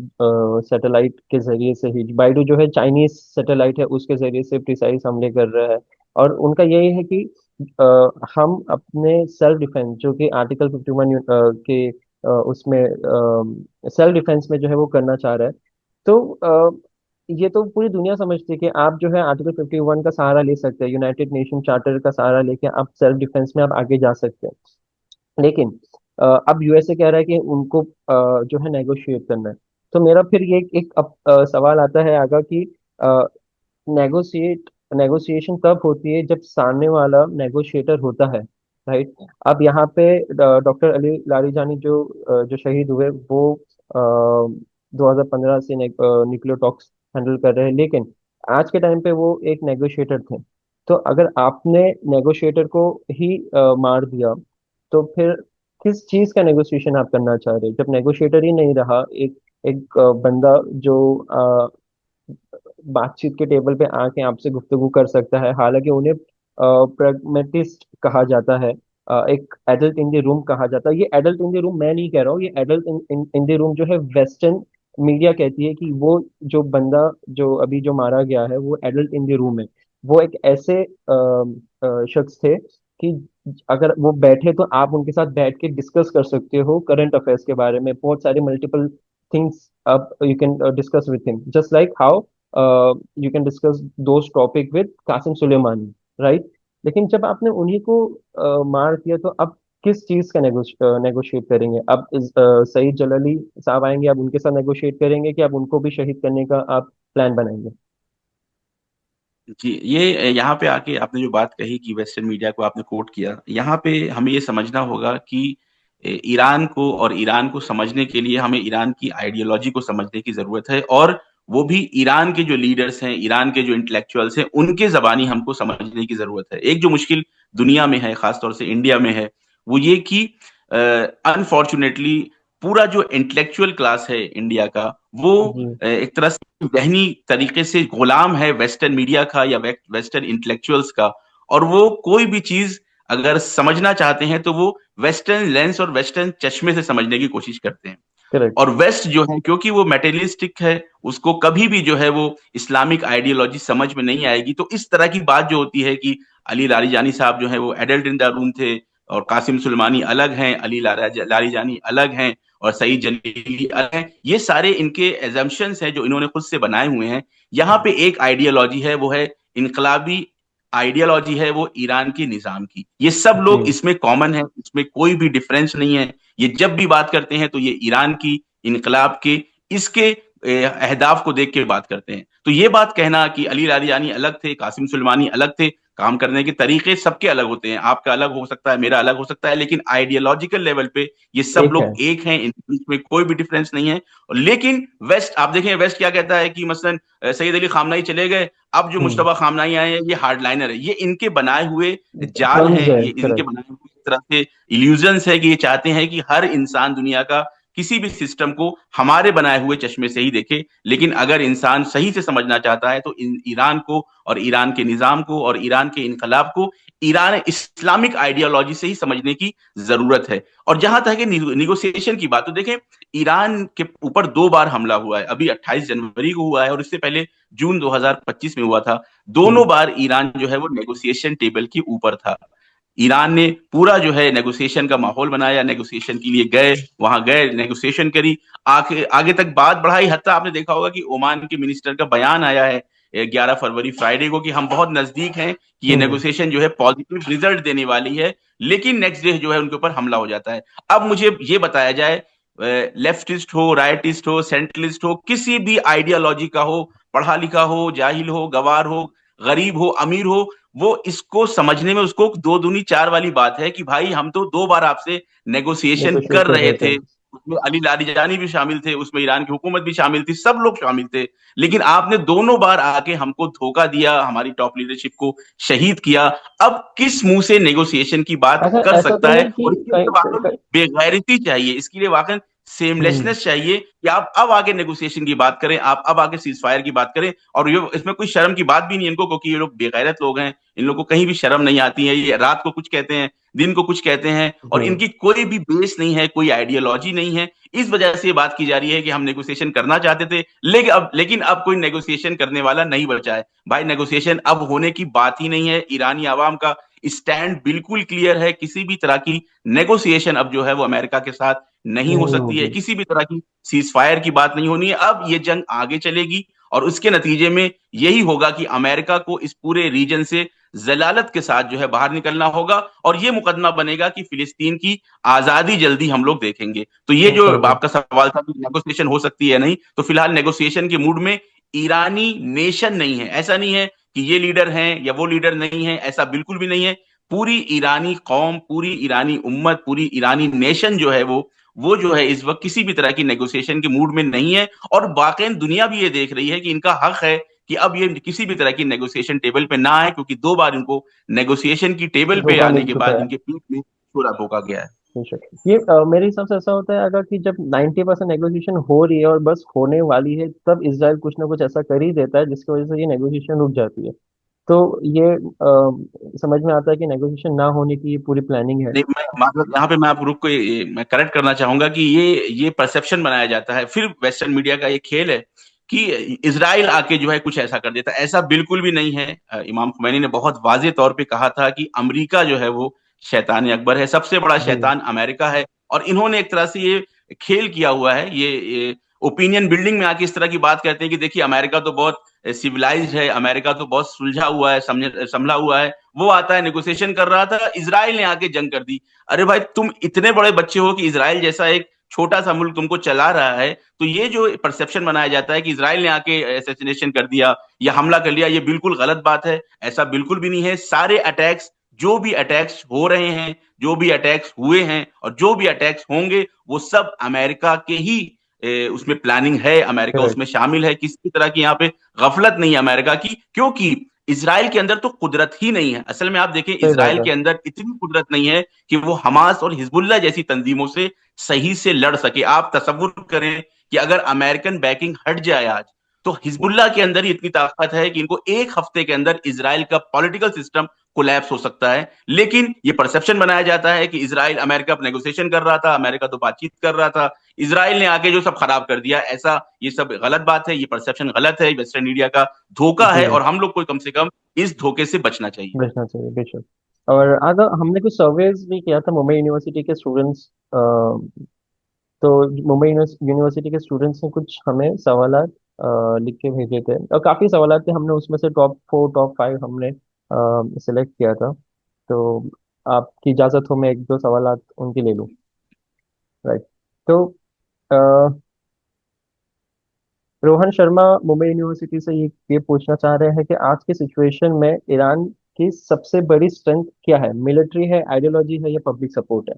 सैटेलाइट के जरिए से ही, बाइडू जो है चाइनीज सैटेलाइट है, उसके जरिए से प्रिसाइज हमले कर रहा है। और उनका यही है कि हम अपने सेल्फ डिफेंस, जो कि आर्टिकल 51 के उसमें सेल्फ डिफेंस में जो है वो करना चाह रहा है। तो ये तो पूरी दुनिया समझती है कि आप जो है आर्टिकल 51 का सहारा ले सकते हैं, यूनाइटेड नेशन चार्टर का सहारा लेके आप सेल्फ डिफेंस में आप आगे जा सकते हैं। लेकिन अब यूएसए कह रहा है कि उनको जो है नेगोशिएट करना है। तो मेरा फिर ये एक सवाल आता है आगे कि नेगोशिएशन तब होती है जब सामने वाला नेगोशिएटर होता है, राइट। अब यहाँ पे डॉक्टर अली लारीजानी जो शहीद हुए, वो 2015 से न्यूक्लियर टॉक्स हैंडल कर रहे हैं, लेकिन आज के टाइम पे वो एक नेगोशिएटर थे। तो अगर आपने नेगोशिएटर को ही मार दिया, तो फिर किस चीज का नेगोशिएशन आप करना चाह रहे हैं, जब नेगोशिएटर ही नहीं रहा, एक एक बंदा जो बातचीत के टेबल पे आके आपसे गुफ्तगू कर सकता है, हालांकि उन्हें प्रैग्मेटिस्ट कहा जाता है, एक एडल्ट इन द रूम कहा जाता है। ये एडल्ट इन द रूम मैं नहीं कह रहा हूँ, ये एडल्ट इन द रूम जो है वेस्टर्न मीडिया कहती है कि वो जो बंदा जो अभी जो मारा गया है वो एडल्ट इन द रूम है। वो एक ऐसे शख्स थे कि अगर वो बैठे तो आप उनके साथ बैठ के डिस्कस कर सकते हो करंट अफेयर्स के बारे में, बहुत सारे मल्टीपल थिंग्स आप you can discuss with him, just like how you can discuss those topic with Qasim Soleimani, right. लेकिन जब आपने उन्हीं को मार दिया, तो अब किस चीज का नेगोशिएट करेंगे? अब सईद जलाली साहब आएंगे, अब उनके साथ नेगोशिएट करेंगे कि अब उनको भी शहीद करने का आप प्लान बनाएंगे? जी, ये यहाँ पे आके आपने जो बात कही कि वेस्टर्न मीडिया को आपने कोट किया, यहाँ पे हमें ये समझना होगा कि ईरान को, और ईरान को समझने के लिए हमें ईरान की आइडियोलॉजी को समझने की जरूरत है, और वो भी ईरान के जो लीडर्स हैं, ईरान के जो इंटेलेक्चुअल्स हैं, उनके जबानी हमको समझने की जरूरत है। एक जो मुश्किल दुनिया में है, खासतौर से इंडिया में है, वो ये कि अनफॉर्चुनेटली पूरा जो इंटेलेक्चुअल क्लास है इंडिया का, वो जी। एक तरह से जहनी तरीके से गुलाम है वेस्टर्न मीडिया का या वेस्टर्न इंटेलेक्चुअल्स का। और वो कोई भी चीज अगर समझना चाहते हैं तो वो वेस्टर्न लेंस और वेस्टर्न चश्मे से समझने की कोशिश करते हैं। करेक्ट। और वेस्ट जो है, क्योंकि वो मेटेरियलिस्टिक है, उसको कभी भी जो है वो इस्लामिक आइडियोलॉजी समझ में नहीं आएगी। तो इस तरह की बात जो होती है कि अली लारीजानी साहब जो है वो एडल्ट इन द रूम थे, और कासिम सुलेमानी अलग हैं, अली लारीजानी अलग हैं, और सईद जलीली अलग हैं, ये सारे इनके एजम्पशंस हैं जो इन्होंने खुद से बनाए हुए हैं। यहाँ पे एक आइडियोलॉजी है, वो है इनकलाबी आइडियोलॉजी है वो ईरान के निजाम की। ये सब जी। लोग इसमें कॉमन है, इसमें कोई भी डिफरेंस नहीं है। ये जब भी बात करते हैं तो ये ईरान की, इनकलाब के, इसके अहदाफ को देख के बात करते हैं। तो ये बात कहना कि अली लारियानी अलग थे, कासिम सुलेमानी अलग थे, काम करने के तरीके सबके अलग होते हैं, आपका अलग हो सकता है, मेरा अलग हो सकता है, लेकिन आइडियोलॉजिकल लेवल पे ये सब एक है। लोग एक हैं, इनके बीच में कोई भी डिफरेंस नहीं है। लेकिन वेस्ट, आप देखें वेस्ट क्या कहता है कि मसलन सैयद अली खामनाई चले गए, अब जो हम्म। मुश्तबा खामनाई आए हैं ये हार्डलाइनर है। ये इनके बनाए हुए जाल टर्म्स हैं, है, ये इनके करेक्ट। बनाए हुए एक तरह से इल्यूजन्स है कि ये चाहते हैं कि हर इंसान दुनिया का किसी भी सिस्टम को हमारे बनाए हुए चश्मे से ही देखे। लेकिन अगर इंसान सही से समझना चाहता है तो ईरान को और ईरान के निजाम को और ईरान के इनकलाब को ईरान इस्लामिक आइडियोलॉजी से ही समझने की जरूरत है। और जहां तक निगोसिएशन की बात, तो देखें ईरान के ऊपर 2 बार हमला हुआ है, अभी 28 जनवरी को हुआ है और इससे पहले जून 2025 में हुआ था। हम्म। दोनों बार ईरान जो है वो नेगोशिएशन टेबल के ऊपर था। ईरान ने पूरा जो है नेगोशिएशन का माहौल बनाया, नेगोशिएशन के लिए गए, वहां गए, नेगोशिएशन करी, आगे आगे तक बात बढ़ाई। हत्ता आपने देखा होगा कि ओमान के मिनिस्टर का बयान आया है 11 फरवरी फ्राइडे को कि हम बहुत नजदीक हैं, कि ये हम्म। नेगोशिएशन जो है पॉजिटिव रिजल्ट देने वाली है। लेकिन नेक्स्ट डे जो है उनके ऊपर हमला हो जाता है। अब मुझे ये बताया जाए, लेफ्टिस्ट हो, राइटिस्ट हो, सेंट्रलिस्ट हो, किसी भी आइडियोलॉजी का हो, पढ़ा लिखा हो, जाहिल हो, गवार हो, गरीब हो, अमीर हो, वो इसको समझने में उसको दो दूनी चार वाली बात है कि भाई हम तो 2 बार आपसे नेगोशिएशन नेगोशिएट कर कर रहे रहे थे। थे। उसमें अली लारिजानी भी शामिल थे, उसमें ईरान की हुकूमत भी शामिल थी, सब लोग शामिल थे। लेकिन आपने दोनों बार आके हमको धोखा दिया, हमारी टॉप लीडरशिप को शहीद किया। अब किस मुंह से नेगोशिएशन की बात अच्छा, कर ऐसा तो सकता है? नहीं कि और इसके लिए वाकई बेगैरती चाहिए, इसके लिए वाकई हम्म। सेमलेसनेस चाहिए कि आप अब आगे नेगोशिएशन की बात करें, आप अब आगे सीज फायर की बात करें। और ये इसमें कोई शर्म की बात भी नहीं है इनको, क्योंकि ये लोग बेगैरत लोग हैं, इन लोगों को कहीं भी शर्म नहीं आती है। ये रात को कुछ कहते हैं, दिन को कुछ कहते हैं, और हम्म। इनकी कोई भी बेस नहीं है, कोई आइडियोलॉजी नहीं है। इस वजह से ये बात की जा रही है कि हम नेगोशिएशन करना चाहते थे, लेकिन अब कोई नेगोशिएशन करने वाला नहीं बचा है। भाई नेगोशिएशन अब होने की बात ही नहीं है। ईरानी आवाम का स्टैंड बिल्कुल क्लियर है, किसी भी तरह की नेगोशिएशन अब जो है वो अमेरिका के साथ नहीं हो नहीं सकती है, होगी। किसी भी तरह की सीज फायर की बात नहीं होनी है। अब ये जंग आगे चलेगी और उसके नतीजे में यही होगा कि अमेरिका को इस पूरे रीजन से जलालत के साथ जो है बाहर निकलना होगा, और ये मुकदमा बनेगा कि फिलिस्तीन की आजादी जल्दी हम लोग देखेंगे। तो ये जो समझे। आपका सवाल था कि नेगोशिएशन हो सकती है नहीं, तो फिलहाल नेगोशिएशन के मूड में ईरानी नेशन नहीं है। ऐसा नहीं है कि ये लीडर हैं या वो लीडर नहीं है, ऐसा बिल्कुल भी नहीं है। पूरी ईरानी कौम, पूरी ईरानी उम्मत, पूरी ईरानी नेशन जो है वो जो है इस वक्त किसी भी तरह की नेगोशिएशन के मूड में नहीं है। और वाकई दुनिया भी ये देख रही है कि इनका हक है कि अब ये किसी भी तरह की नेगोशिएशन टेबल पे ना आए, क्योंकि 2 बार इनको नेगोशिएशन की टेबल पे धोखा आने मिल के चुका बाद है। इनके पीठ में छुरा ठोका गया है। बेशक। ये मेरे हिसाब से ऐसा होता है, अगर कि जब 90% नेगोशिएशन हो रही है और बस होने वाली है, तब इसराइल कुछ ना कुछ ऐसा कर ही देता है जिसकी वजह से ये नेगोशिएशन रुक जाती है। तो ये समझ में आता है कि नेगोशिएशन ना होने की ये पूरी प्लानिंग है। नहीं, मैं मतलब यहाँ पे मैं आप रुक को मैं करेक्ट करना चाहूंगा कि ये परसेप्शन बनाया जाता है, फिर वेस्टर्न मीडिया का ये खेल है कि इसराइल आके जो है कुछ ऐसा कर देता है। ऐसा बिल्कुल भी नहीं है। इमाम खुमैनी ने बहुत वाजे तौर पे कहा था कि अमेरिका जो है वो शैतान अकबर है, सबसे बड़ा जी। शैतान अमेरिका है। और इन्होंने एक तरह से ये खेल किया हुआ है, ये ओपिनियन बिल्डिंग में आके इस तरह की बात करते हैं कि देखिए अमेरिका तो बहुत सिविलाइज्ड है, अमेरिका तो बहुत सुलझा हुआ है, संभला हुआ है। वो आता है नेगोशिएशन कर रहा था, इसराइल ने आके जंग कर दी। अरे भाई तुम इतने बड़े बच्चे हो कि इसराइल जैसा एक छोटा सा मुल्क तुमको चला रहा है, तो ये जो परसेप्शन बनाया जाता है कि इसराइल ने आके असैसिनेशन कर दिया या हमला कर लिया, ये बिल्कुल गलत बात है। ऐसा बिल्कुल भी नहीं है। सारे अटैक्स, जो भी अटैक्स हो रहे हैं, जो भी अटैक्स हुए हैं और जो भी अटैक्स होंगे, वो सब अमेरिका के ही उसमें प्लानिंग है, अमेरिका करेक्ट। उसमें शामिल है। किसी तरह की यहाँ पे गफलत नहीं है अमेरिका की, क्योंकि इसराइल के अंदर तो कुदरत ही नहीं है। असल में आप देखें, सही बात इसराइल है। के अंदर इतनी कुदरत नहीं है कि वो हमास और हिजबुल्लाह जैसी तंजीमों से सही से लड़ सके। आप तसव्वुर करें कि अगर अमेरिकन बैकिंग हट जाए आज, तो हिजबुल्लाह के अंदर ही इतनी ताकत है कि इनको एक हफ्ते के अंदर इसराइल का पॉलिटिकल सिस्टम कोलैप्स हो सकता है। लेकिन ये परसेप्शन बनाया जाता है कि इसराइल, अमेरिका नेगोशिएशन कर रहा था, अमेरिका तो बातचीत कर रहा था, इसराइल ने आके जो सब खराब कर दिया। ऐसा, ये सब गलत बात है, ये परसेप्शन गलत है, वेस्टर्न मीडिया का धोखा जी। है, और हम लोग को कम से कम इस धोखे से बचना चाहिए। बचना चाहिए, बेशक। और अगर हमने कुछ सर्वेज भी किया था मुंबई यूनिवर्सिटी के स्टूडेंट्स, तो मुंबई यूनिवर्सिटी के स्टूडेंट्स ने कुछ हमें सवालात लिख के भेजे थे, और काफ़ी सवालात थे। हमने उसमें से टॉप 4 टॉप 5 हमने सिलेक्ट किया था। तो आपकी इजाज़त हो मैं एक दो सवाल उनके ले लूँ। राइट। तो अ, रोहन शर्मा मुंबई यूनिवर्सिटी से ये पूछना चाह रहे हैं कि आज की सिचुएशन में ईरान की सबसे बड़ी स्ट्रेंथ क्या है? मिलिट्री है, आइडियोलॉजी है, या पब्लिक सपोर्ट है?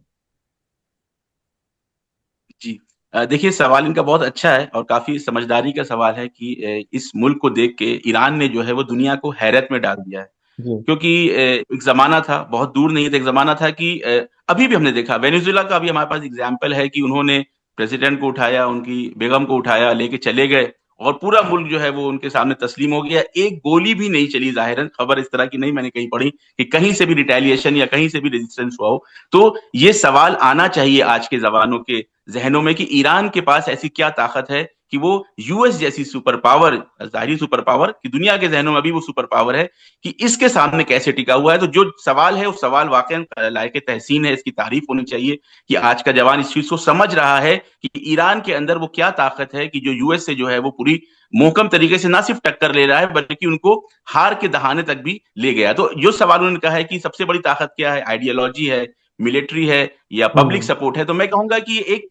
जी। देखिए, सवाल इनका बहुत अच्छा है और काफी समझदारी का सवाल है कि इस मुल्क को देख के ईरान ने जो है वो दुनिया को हैरत में डाल दिया है। जी। क्योंकि एक जमाना था, बहुत दूर नहीं था, एक जमाना था कि अभी भी हमने देखा वेनेजुएला का भी हमारे पास एग्जाम्पल है कि उन्होंने प्रेसिडेंट को उठाया, उनकी बेगम को उठाया, लेके चले गए और पूरा मुल्क जो है वो उनके सामने तस्लीम हो गया। एक गोली भी नहीं चली, जाहिरन खबर इस तरह की नहीं मैंने कहीं पढ़ी कि कहीं से भी रिटेलिएशन या कहीं से भी रेजिस्टेंस हुआ हो। तो ये सवाल आना चाहिए आज के जवानों के जहनों में कि ईरान के पास ऐसी क्या ताकत है कि वो यूएस जैसी सुपर पावर, जाहिर सुपर पावर की दुनिया के जहनों में अभी वो सुपर पावर है, कि इसके सामने कैसे टिका हुआ है। तो जो सवाल है वो सवाल वाकई लायक तहसीन है, इसकी तारीफ होनी चाहिए कि आज का जवान इस चीज को समझ रहा है कि ईरान के अंदर वो क्या ताकत है कि जो यूएस से जो है वो पूरी मोहकम तरीके से ना सिर्फ टक्कर ले रहा है बल्कि उनको हार के दहाने तक भी ले गया। तो जो सवाल उन्होंने कहा है कि सबसे बड़ी ताकत क्या है, आइडियोलॉजी है, मिलिट्री है, या पब्लिक हम्म। सपोर्ट है, तो मैं कहूंगा कि ये एक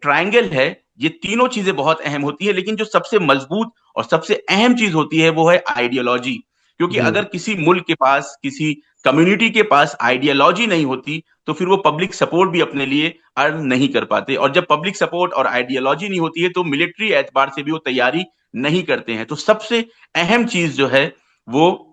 ट्रायंगल है। ये तीनों चीजें बहुत अहम होती है, लेकिन जो सबसे मजबूत और सबसे अहम चीज होती है वो है आइडियोलॉजी। क्योंकि जी। अगर किसी मुल्क के पास, किसी कम्युनिटी के पास आइडियोलॉजी नहीं होती तो फिर वो पब्लिक सपोर्ट भी अपने लिए अर्न नहीं कर पाते, और जब पब्लिक सपोर्ट और आइडियोलॉजी नहीं होती है तो मिलिट्री एतबार से भी वो तैयारी नहीं करते हैं। तो सबसे अहम चीज जो है वो,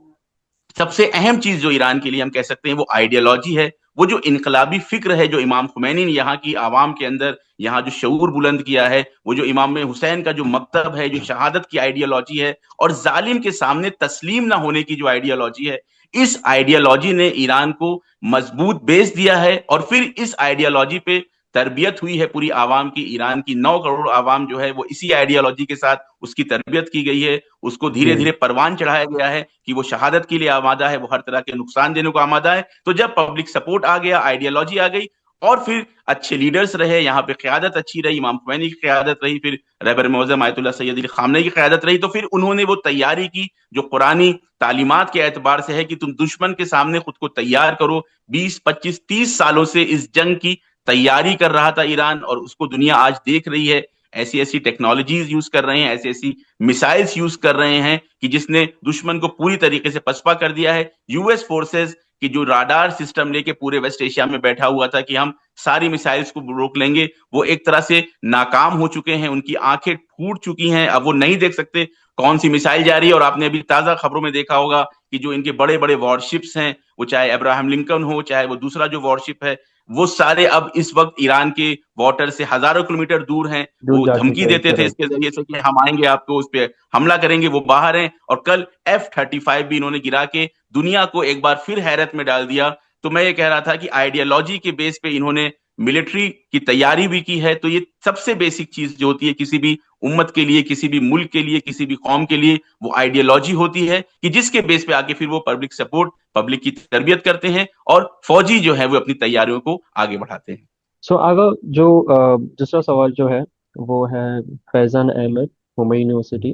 सबसे अहम चीज जो ईरान के लिए हम कह सकते हैं वो आइडियोलॉजी है। वो जो इनकलाबी फिक्र है जो इमाम खुमैनी ने यहाँ की आवाम के अंदर यहाँ जो शऊर बुलंद किया है, वो जो इमाम हुसैन का जो मकतब है, जो शहादत की आइडियोलॉजी है, और जालिम के सामने तस्लीम ना होने की जो आइडियोलॉजी है, इस आइडियोलॉजी ने ईरान को मजबूत बेस दिया है। और फिर इस आइडियोलॉजी पे तरबियत हुई है पूरी आवाम की। ईरान की 9 करोड़ आवाम जो है वो इसी आइडियोलॉजी के साथ उसकी तरबियत की गई है। उसको धीरे जी। धीरे परवान चढ़ाया गया है कि वो शहादत के लिए आमादा है, वो हर तरह के नुकसान देने को आमादा है। तो जब पब्लिक सपोर्ट आ गया, आइडियोलॉजी आ गई, और फिर अच्छे लीडर्स रहे, यहाँ पे क्यादत अच्छी रही, इमाम खुमैनी की क्यादत रही, फिर रहबर मौज़म आयतुल्लाह सैयद अली खामनेई की क्यादत रही, तो फिर उन्होंने वो तैयारी की जो कुरानी तालीमात के एतबार से है कि तुम दुश्मन के सामने खुद को तैयार करो। 20 25 30 सालों से इस जंग की तैयारी कर रहा था ईरान, और उसको दुनिया आज देख रही है। ऐसी ऐसी टेक्नोलॉजीज यूज कर रहे हैं, ऐसी ऐसी मिसाइल्स यूज कर रहे हैं कि जिसने दुश्मन को पूरी तरीके से पसपा कर दिया है। यूएस फोर्सेस की जो राडार सिस्टम लेके पूरे वेस्ट एशिया में बैठा हुआ था कि हम सारी मिसाइल्स को रोक लेंगे, वो एक तरह से नाकाम हो चुके हैं। उनकी आंखें फूट चुकी हैं, अब वो नहीं देख सकते कौन सी मिसाइल जा रही है। और आपने अभी ताजा खबरों में देखा होगा कि जो इनके बड़े बड़े वॉरशिप्स हैं, वो चाहे अब्राहम लिंकन हो, चाहे वो दूसरा जो वॉरशिप है, वो सारे अब इस वक्त ईरान के वाटर से हजारों किलोमीटर दूर हैं। दूर वो जा धमकी चुके हैं, देते थे करेक्ट। इसके जरिए से कि हम आएंगे, आपको उस पर हमला करेंगे, वो बाहर हैं। और कल F-35 भी इन्होंने गिरा के दुनिया को एक बार फिर हैरत में डाल दिया। तो मैं ये कह रहा था कि आइडियोलॉजी के बेस पे इन्होंने मिलिट्री की तैयारी भी की है। तो ये सबसे बेसिक चीज जो होती है किसी भी उम्मत के लिए, किसी भी मुल्क के लिए, किसी भी कौम के लिए, वो आइडियोलॉजी होती है कि जिसके बेस पे आके फिर वो पब्लिक सपोर्ट, पब्लिक की तरबियत करते हैं, और फौजी जो है वो अपनी तैयारियों को आगे बढ़ाते हैं। सो आगे जो दूसरा सवाल जो है वो है फैजान अहमद, मुंबई यूनिवर्सिटी।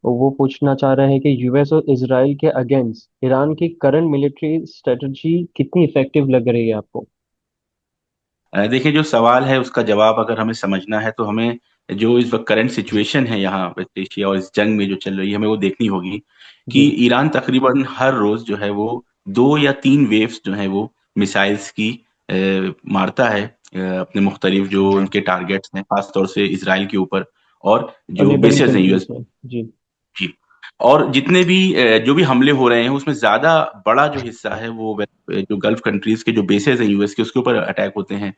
वो पूछना चाह रहे हैं कि यूएस और इसराइल के अगेंस्ट ईरान की करंट मिलिट्री स्ट्रेटजी कितनी इफेक्टिव लग रही है आपको? देखिए, जो सवाल है उसका जवाब अगर हमें समझना है तो हमें जो इस वक्त करंट सिचुएशन है यहाँ वेस्ट एशिया और इस जंग में जो चल रही है, हमें वो देखनी होगी कि जी। ईरान तकरीबन हर रोज जो है वो 2 या 3 वेव्स जो है वो मिसाइल्स की मारता है अपने मुख्तलिफ जो उनके टारगेट्स हैं, खासतौर से इसराइल के ऊपर और और जो नेबरिंग बेसेस हैं कंट्रीज यूएस में। जी। की। और जितने भी जो भी हमले हो रहे हैं उसमें ज्यादा बड़ा जो हिस्सा है वो जो गल्फ कंट्रीज के जो बेसेस हैं यूएस के, उसके ऊपर अटैक होते हैं।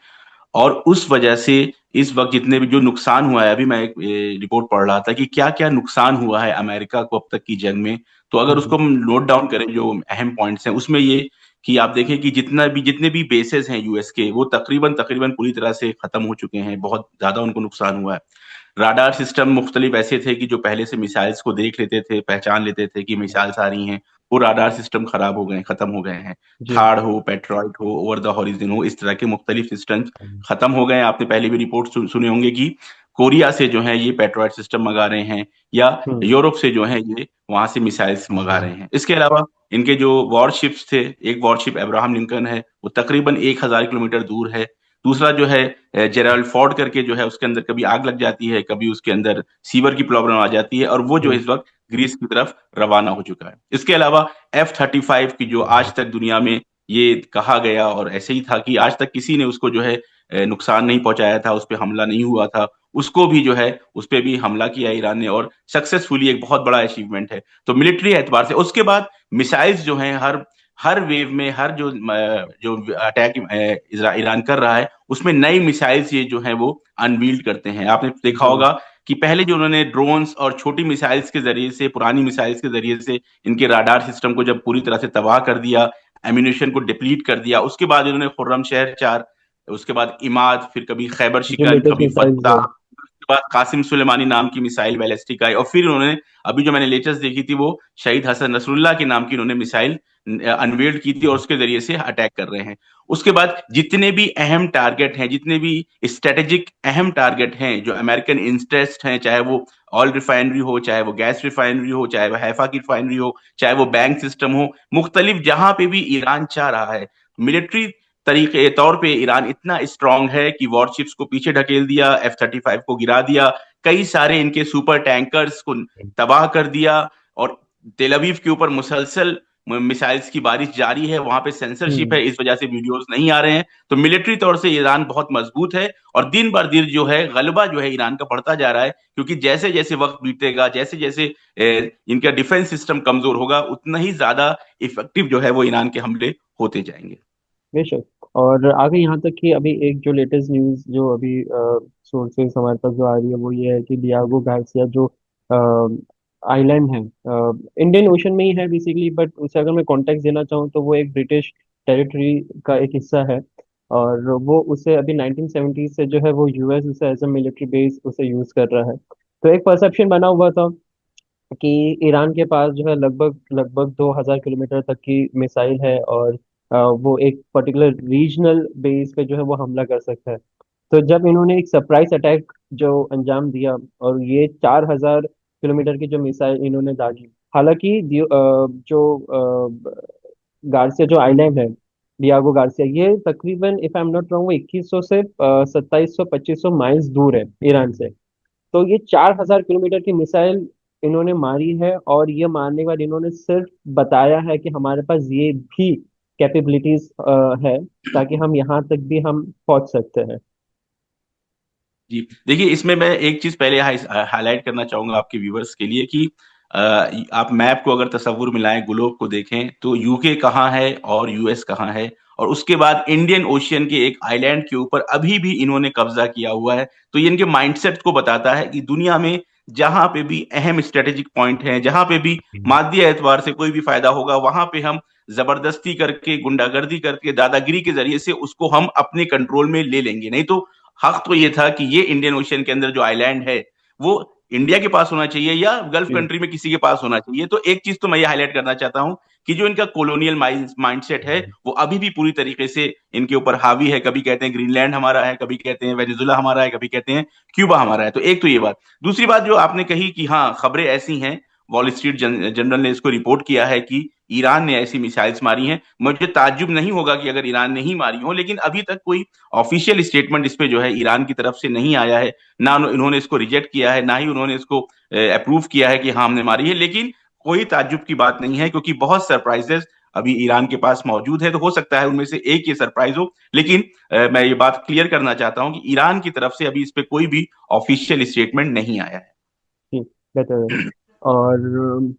और उस वजह से इस वक्त जितने भी जो नुकसान हुआ है, अभी मैं एक रिपोर्ट पढ़ रहा था कि क्या क्या नुकसान हुआ है अमेरिका को अब तक की जंग में। तो अगर उसको हम्म। हम नोट डाउन करें जो अहम पॉइंट्स हैं उसमें ये कि आप देखें कि जितने भी बेसेस हैं यूएस के, वो तकरीबन तकरीबन पूरी तरह से खत्म हो चुके हैं, बहुत ज्यादा उनको नुकसान हुआ है। राडार सिस्टम मुख्तलिफ ऐसे थे कि जो पहले से मिसाइल्स को देख लेते थे, पहचान लेते थे कि मिसाइल्स आ रही हैं, वो राडार सिस्टम खराब हो गए, खत्म हो गए हैं। जी। थार्ड हो, पेट्रॉइट हो, ओवर द हॉरिजन हो, इस तरह के मुख्तलिफ सिस्टम खत्म हो गए। आपने पहले भी रिपोर्ट सुने होंगे कि कोरिया से जो है ये पेट्रॉइट सिस्टम मंगा रहे हैं, या हम्म। यूरोप से जो है ये वहां से मिसाइल्स मंगा रहे हैं। इसके अलावा इनके जो वॉरशिप्स थे, एक वॉरशिप अब्राहम लिंकन है, वो तकरीबन 1,000 किलोमीटर दूर है। दूसरा जो है जेराल्ड फोर्ड करके जो है, उसके अंदर कभी आग लग जाती है, कभी उसके अंदर सीवर की प्रॉब्लम आ जाती है, और वो जो जी। इस वक्त ग्रीस की तरफ रवाना हो चुका है। इसके अलावा F-35 की जो आज तक दुनिया में ये कहा गया और ऐसे ही था कि आज तक किसी ने उसको जो है नुकसान नहीं पहुंचाया था, उस पर हमला नहीं हुआ था, उसको भी जो है उस पर भी हमला किया ईरान ने, और सक्सेसफुली, एक बहुत बड़ा अचीवमेंट है। तो मिलिट्री एतबार से उसके बाद मिसाइल्स जो हैं, हर हर वेव में, हर जो अटैक ईरान कर रहा है, उसमें नई मिसाइल्स ये जो हैं वो अनवील्ड करते हैं। आपने देखा जी। होगा कि पहले जो उन्होंने ड्रोन्स और छोटी मिसाइल्स के जरिए से, पुरानी मिसाइल्स के जरिए से इनके राडार सिस्टम को जब पूरी तरह से तबाह कर दिया, एम्यूनेशन को डिप्लीट कर दिया, उसके बाद उन्होंने खुर्रमशहर 4, उसके बाद इमाद, फिर कभी खैबर जो शिकन, लेटेस्ट कभी मिसाइल्स फत्ता, है। उसके बाद कासिम सुलेमानी नाम की मिसाइल बैलिस्टिक आई, और फिर उन्होंने अभी जो मैंने लेटेस्ट देखी थी वो शहीद हसन नसरुल्लाह के नाम की उन्होंने मिसाइल अनवेल्ड की थी, और उसके जरिए से अटैक कर रहे हैं। उसके बाद जितने भी अहम टारगेट हैं, जितने भी स्ट्रेटेजिक अहम टारगेट हैं जो अमेरिकन इंटरेस्ट हैं, चाहे वो ऑयल रिफाइनरी हो, चाहे वो गैस रिफाइनरी हो, चाहे वो हैफा की रिफाइनरी हो, चाहे वो बैंक सिस्टम हो, मुख्तलिफ जहां पे भी ईरान चाह रहा है, मिलिट्री तरीके तौर पे ईरान इतना स्ट्रांग है कि वॉरशिप्स को पीछे ढकेल दिया, F-35 को गिरा दिया, कई सारे इनके सुपर टैंकर्स को तबाह कर दिया, और तेल अवीव के ऊपर मुसलसल मिसाइल्स की बारिश जारी है। वहां पे सेंसरशिप हम्म। है, इस वजह से वीडियोस नहीं आ रहे हैं। तो मिलिट्री तौर से ईरान बहुत मजबूत है, और दिन बर दिन जो है गलबा जो है ईरान का बढ़ता जा रहा है, क्योंकि जैसे जैसे वक्त बीतेगा, जैसे जैसे इनका डिफेंस सिस्टम कमजोर होगा, उतना ही ज्यादा इफेक्टिव जो है वो ईरान के हमले होते जाएंगे। बेशक। और आगे यहाँ तक कि अभी एक जो लेटेस्ट न्यूज़ जो अभी सोर्सेज हमारे पास जो आ रही है वो ये है कि डियागो गार्सिया जो आइलैंड है, इंडियन ओशन में ही है बेसिकली, बट उसे अगर मैं कॉन्टेक्स्ट देना चाहूँ तो वो एक ब्रिटिश टेरिटरी का एक हिस्सा है। और वो उसे अभी 1970 से जो है वो यूएस उसे एज अ मिलिट्री बेस उसे यूज कर रहा है। तो एक परसेप्शन बना हुआ था कि ईरान के पास जो है लगभग लगभग 2000 किलोमीटर तक की मिसाइल है, और वो एक पर्टिकुलर रीजनल बेस पे जो है वो हमला कर सकता है। तो जब इन्होंने एक सरप्राइज अटैक जो अंजाम दिया, और ये 4000 किलोमीटर की जो मिसाइल इन्होंने दागी, हालांकि जो गार्सिया जो आइलैंड है, डियागो गार्सिया, ये तकरीबन if I am not wrong वो 2100 से 2700 2500 माइल्स दूर है ईरान से। तो ये 4000 किलोमीटर की मिसाइल इन्होंने मारी है, और ये मारने के बाद इन्होंने सिर्फ बताया है कि हमारे पास ये भी कैपेबिलिटीज है, ताकि हम यहाँ तक भी हम पहुंच सकते हैं। जी देखिए, इसमें मैं एक चीज पहले हाईलाइट करना चाहूंगा आपके व्यूवर्स के लिए कि आप मैप को अगर तस्वुर मिलाएं, ग्लोब को देखें, तो यूके कहाँ है और यूएस कहाँ है, और उसके बाद इंडियन ओशियन के एक आइलैंड के ऊपर अभी भी इन्होंने कब्जा किया हुआ है। तो ये इनके माइंडसेट को बताता है कि दुनिया में जहां पे भी अहम स्ट्रेटेजिक पॉइंट है, जहां पे भी मादी एतबार से कोई भी फायदा होगा, वहां पे हम जबरदस्ती करके, गुंडागर्दी करके, दादागिरी के जरिए से उसको हम अपने कंट्रोल में ले लेंगे नहीं। तो हक तो ये था कि ये इंडियन ओशियन के अंदर जो आइलैंड है वो इंडिया के पास होना चाहिए या गल्फ जी। कंट्री में किसी के पास होना चाहिए। तो एक चीज तो मैं ये हाईलाइट करना चाहता हूं कि जो इनका कॉलोनियल माइंडसेट है वो अभी भी पूरी तरीके से इनके ऊपर हावी है। कभी कहते हैं ग्रीनलैंड हमारा है, कभी कहते हैं वेनेजुला हमारा है, कभी कहते हैं क्यूबा हमारा है। तो एक तो ये बात। दूसरी बात जो आपने कही कि हाँ, खबरें ऐसी हैं, वॉल स्ट्रीट जनरल ने इसको रिपोर्ट किया है कि ईरान ने ऐसी मिसाइल्स मारी हैं। मुझे ताज्जुब नहीं होगा कि अगर ईरान ने ही मारी हो, लेकिन अभी तक कोई ऑफिशियल स्टेटमेंट इस पे जो है ईरान की तरफ से नहीं आया है। ना इन्होंने इसको रिजेक्ट किया है, ना ही उन्होंने इसको अप्रूव किया है कि हाँ हमने मारी है। लेकिन कोई ताज्जुब की बात नहीं है, क्योंकि बहुत सरप्राइजेस अभी ईरान के पास मौजूद है। तो हो सकता है उनमें से एक ये सरप्राइज हो, लेकिन मैं ये बात क्लियर करना चाहता हूं कि ईरान की तरफ से अभी इस पे कोई भी ऑफिशियल स्टेटमेंट नहीं आया है। जी। बेटर है। और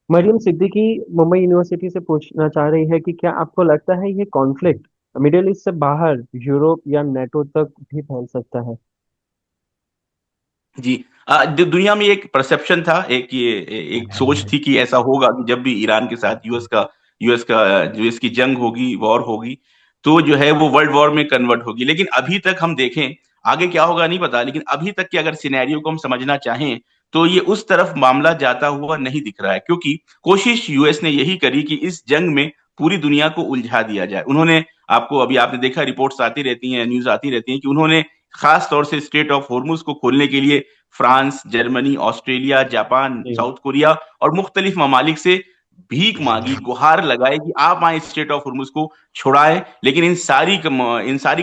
मरियम सिद्दीकी मुंबई यूनिवर्सिटी से पूछना चाह रही है कि क्या आपको लगता है ये कॉन्फ्लिक्ट मिडिल ईस्ट से बाहर यूरोप या नेटो तक भी फैल सकता है? जी। दुनिया में एक परसेप्शन था, एक सोच थी कि ऐसा होगा कि जब भी ईरान के साथ यूएस की जंग होगी, वॉर होगी, तो जो है वो वर्ल्ड वॉर में कन्वर्ट होगी। लेकिन अभी तक हम देखें, आगे क्या होगा नहीं पता, लेकिन अभी तक के अगर सिनेरियो को हम समझना चाहें तो ये उस तरफ मामला जाता हुआ नहीं दिख रहा है, क्योंकि कोशिश यूएस ने यही करी कि इस जंग में पूरी दुनिया को उलझा दिया जाए। उन्होंने, आपने देखा, रिपोर्ट्स आती रहती हैं, न्यूज आती रहती हैं कि उन्होंने खास तौर से स्ट्रेट ऑफ हॉर्मुज को खोलने के लिए फ्रांस, जर्मनी, ऑस्ट्रेलिया, जापान, जी। साउथ कोरिया और मुख्तलिफ ममालिक से भीख मांगी, गुहार लगाई कि आप आए स्टेट ऑफ हुर्मुज को छुड़ाएं, लेकिन इन सारी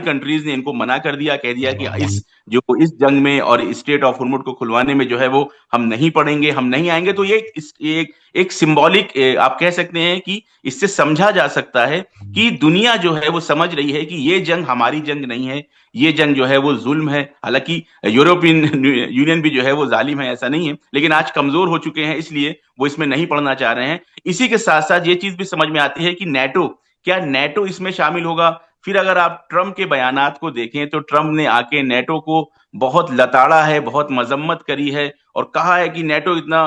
कंट्रीज ने इनको मना कर दिया, कह दिया कि इस जंग में और स्टेट ऑफ हुर्मुज को खुलवाने में जो है वो हम नहीं पड़ेंगे, हम नहीं आएंगे। तो एक सिंबॉलिक, आप कह सकते हैं कि इससे समझा जा सकता है कि दुनिया जो है वो समझ रही है कि ये जंग हमारी जंग नहीं है, ये जंग जो है वो जुल्म है। हालांकि यूरोपियन यूनियन भी जो है वो जालिम है, ऐसा नहीं है, लेकिन आज कमजोर हो चुके हैं, इसलिए वो इसमें नहीं पड़ना चाह रहे हैं। इसी के साथ साथ ये चीज भी समझ में आती है कि नेटो, क्या नेटो इसमें शामिल होगा? फिर अगर आप ट्रंप के बयानात को देखें तो ट्रंप ने आके नेटो को बहुत लताड़ा है, बहुत मजम्मत करी है, और कहा है कि नेटो इतना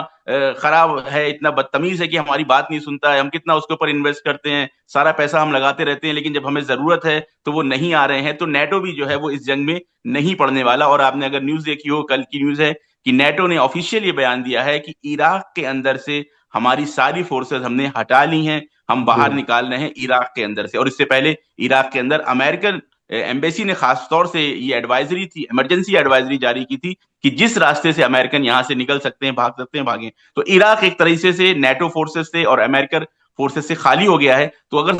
खराब है, इतना बदतमीज है कि हमारी बात नहीं सुनता है, हम कितना उसके ऊपर इन्वेस्ट करते हैं, सारा पैसा हम लगाते रहते हैं, लेकिन जब हमें जरूरत है तो वो नहीं आ रहे हैं। तो नेटो भी जो है वो इस जंग में नहीं पड़ने वाला। और आपने अगर न्यूज देखी हो, कल की न्यूज है कि नेटो ने ऑफिशियल ये बयान दिया है कि इराक के अंदर से हमारी सारी फोर्सेस हमने हटा ली हैं, हम बाहर जी निकाल रहे हैं इराक के अंदर से। और इससे पहले इराक के अंदर अमेरिकन एम्बेसी ने खास तौर से ये एडवाइजरी थी, इमरजेंसी एडवाइजरी जारी की थी कि जिस रास्ते से अमेरिकन यहां से निकल सकते हैं, भाग सकते हैं, भागें। तो इराक एक तरीके से नेटो फोर्सेस से और अमेरिकन फोर्सेस से खाली हो गया है। तो अगर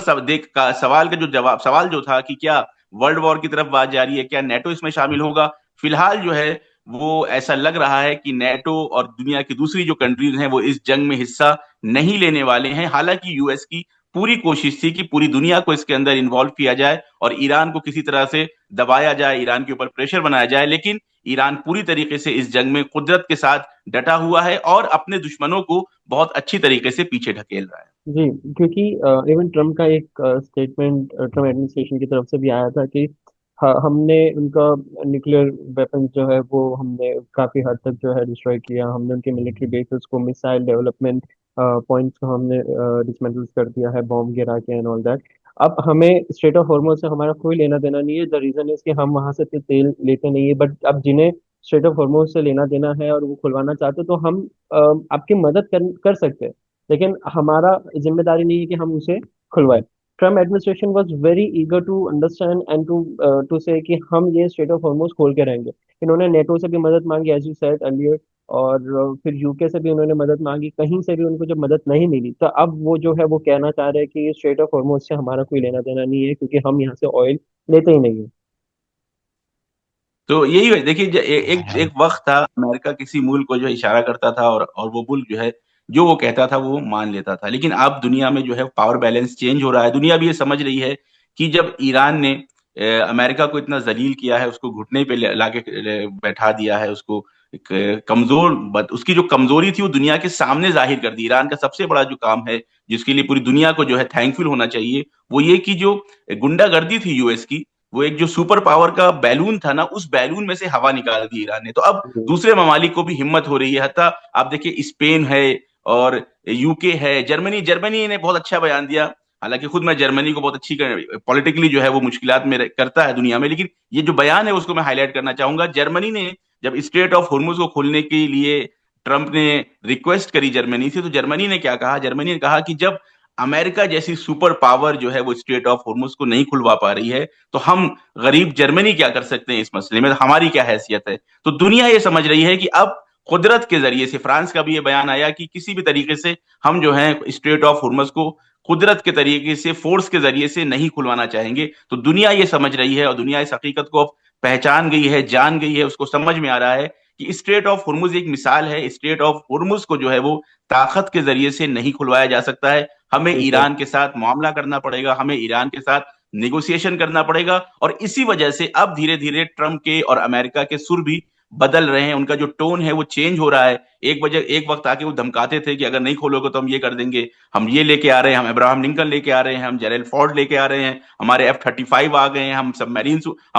सवाल का जो जवाब, सवाल जो था कि क्या वर्ल्ड वॉर की तरफ बात जा रही है, क्या नेटो इसमें शामिल होगा, फिलहाल जो है वो ऐसा लग रहा है कि नेटो और दुनिया की दूसरी जो कंट्रीज हैं वो इस जंग में हिस्सा नहीं लेने वाले हैं। हालांकि यूएस की पूरी कोशिश थी कि पूरी दुनिया को इसके अंदर इन्वॉल्व किया जाए और ईरान को किसी तरह से दबाया जाए, ईरान के ऊपर प्रेशर बनाया जाए, लेकिन ईरान पूरी तरीके से इस जंग में कुदरत के साथ डटा हुआ है और अपने दुश्मनों को बहुत अच्छी तरीके से पीछे ढकेल रहा है। जी। क्योंकि इवन ट्रम्प का एक स्टेटमेंट ट्रम्प एडमिनिस्ट्रेशन की तरफ से भी आया था कि हमने उनका न्यूक्लियर वेपन जो है वो हमने काफी हद तक जो है डिस्ट्रॉय किया, हमने उनके मिलिट्री बेसिस को, मिसाइल डेवलपमेंट पॉइंट्स को हमने डिसमेंटल कर दिया है, बॉम्ब गिरा के एंड ऑल दैट। अब हमें स्ट्रेट ऑफ हॉर्मोज से हमारा कोई लेना देना नहीं है। द रीजन इज कि हम वहां से तेल लेते नहीं है, बट अब जिन्हें स्ट्रेट ऑफ हॉर्मोज से लेना देना है और वो खुलवाना चाहते हैं तो हम आपकी मदद कर सकते हैं, लेकिन हमारा जिम्मेदारी नहीं है कि हम उसे खुलवाएं। Trump administration was very eager to understand and to say कि हम ये स्ट्रेट ऑफ हॉर्मोज खोल के रहेंगे। इन्होंने नेटो से भी मदद मांगी, एज यू सेड अर्लियर, और फिर यूके से भी उन्होंने मदद मांगी, कहीं से भी उनको जब मदद नहीं मिली तो अब वो जो है वो कहना चाह रहे हैं कि ये स्ट्रेट ऑफ हॉर्मोज से हमारा कोई लेना देना नहीं है क्योंकि हम यहाँ से ऑयल लेते ही नहीं है। तो यही है, देखिए एक एक वक्त था अमेरिका किसी मुल्क को जो है इशारा करता था और वो मुल्क जो है जो वो कहता था वो मान लेता था। लेकिन अब दुनिया में जो है पावर बैलेंस चेंज हो रहा है। दुनिया भी ये समझ रही है कि जब ईरान ने अमेरिका को इतना जलील किया है, उसको घुटने पे लाके बैठा दिया है, उसको एक उसकी जो कमजोरी थी वो दुनिया के सामने जाहिर कर दी। ईरान का सबसे बड़ा जो काम है, जिसके लिए पूरी दुनिया को जो है थैंकफुल होना चाहिए, वो ये कि जो गुंडागर्दी थी यूएस की, वो एक जो सुपर पावर का बैलून था ना, उस बैलून में से हवा निकाल दी ईरान ने। तो अब जी दूसरे ममालिक को भी हिम्मत हो रही है। हत्ता आप देखिए स्पेन है और यूके है, जर्मनी जर्मनी ने बहुत अच्छा बयान दिया। हालांकि खुद मैं जर्मनी को बहुत अच्छी पॉलिटिकली जो है वो मुश्किलात में करता है दुनिया में, लेकिन ये जो बयान है उसको मैं हाईलाइट करना चाहूंगा। जर्मनी ने जब स्ट्रेट ऑफ हुर्मुज को खोलने के लिए ट्रंप ने रिक्वेस्ट करी जर्मनी से, तो जर्मनी ने क्या कहा? जर्मनी ने कहा कि जब अमेरिका जैसी सुपर पावर जो है वो स्ट्रेट ऑफ होर्मुज को नहीं खुलवा पा रही है, तो हम गरीब जर्मनी क्या कर सकते हैं इस मसले में, हमारी क्या हैसियत है। तो दुनिया ये समझ रही है कि अब कुदरत के जरिए से, फ्रांस का भी ये बयान आया कि किसी भी तरीके से हम जो है स्ट्रेट ऑफ होर्मुज को कुदरत के तरीके से, फोर्स के जरिए से नहीं खुलवाना चाहेंगे। तो दुनिया ये समझ रही है और दुनिया इस हकीकत को अब पहचान गई है, जान गई है, उसको समझ में आ रहा है कि स्ट्रेट ऑफ हुर्मुज एक मिसाल है। स्ट्रेट ऑफ हुर्मुज को जो है वो ताकत के जरिए से नहीं खुलवाया जा सकता है। हमें ठीक है। ईरान के साथ मामला करना पड़ेगा, हमें ईरान के साथ नेगोशिएशन करना पड़ेगा। और इसी वजह से अब धीरे धीरे ट्रंप के और अमेरिका के सुर भी बदल रहे हैं, उनका जो टोन है वो चेंज हो रहा है। एक वक्त आके वो धमकाते थे कि अगर नहीं खोलोगे तो हम ये कर देंगे, हम ये लेके आ रहे हैं, हम अब्राहम लिंकन लेके आ रहे हैं, हम जेरल फोर्ड लेके आ रहे हैं, हमारे F-35 आ गए हैं, हम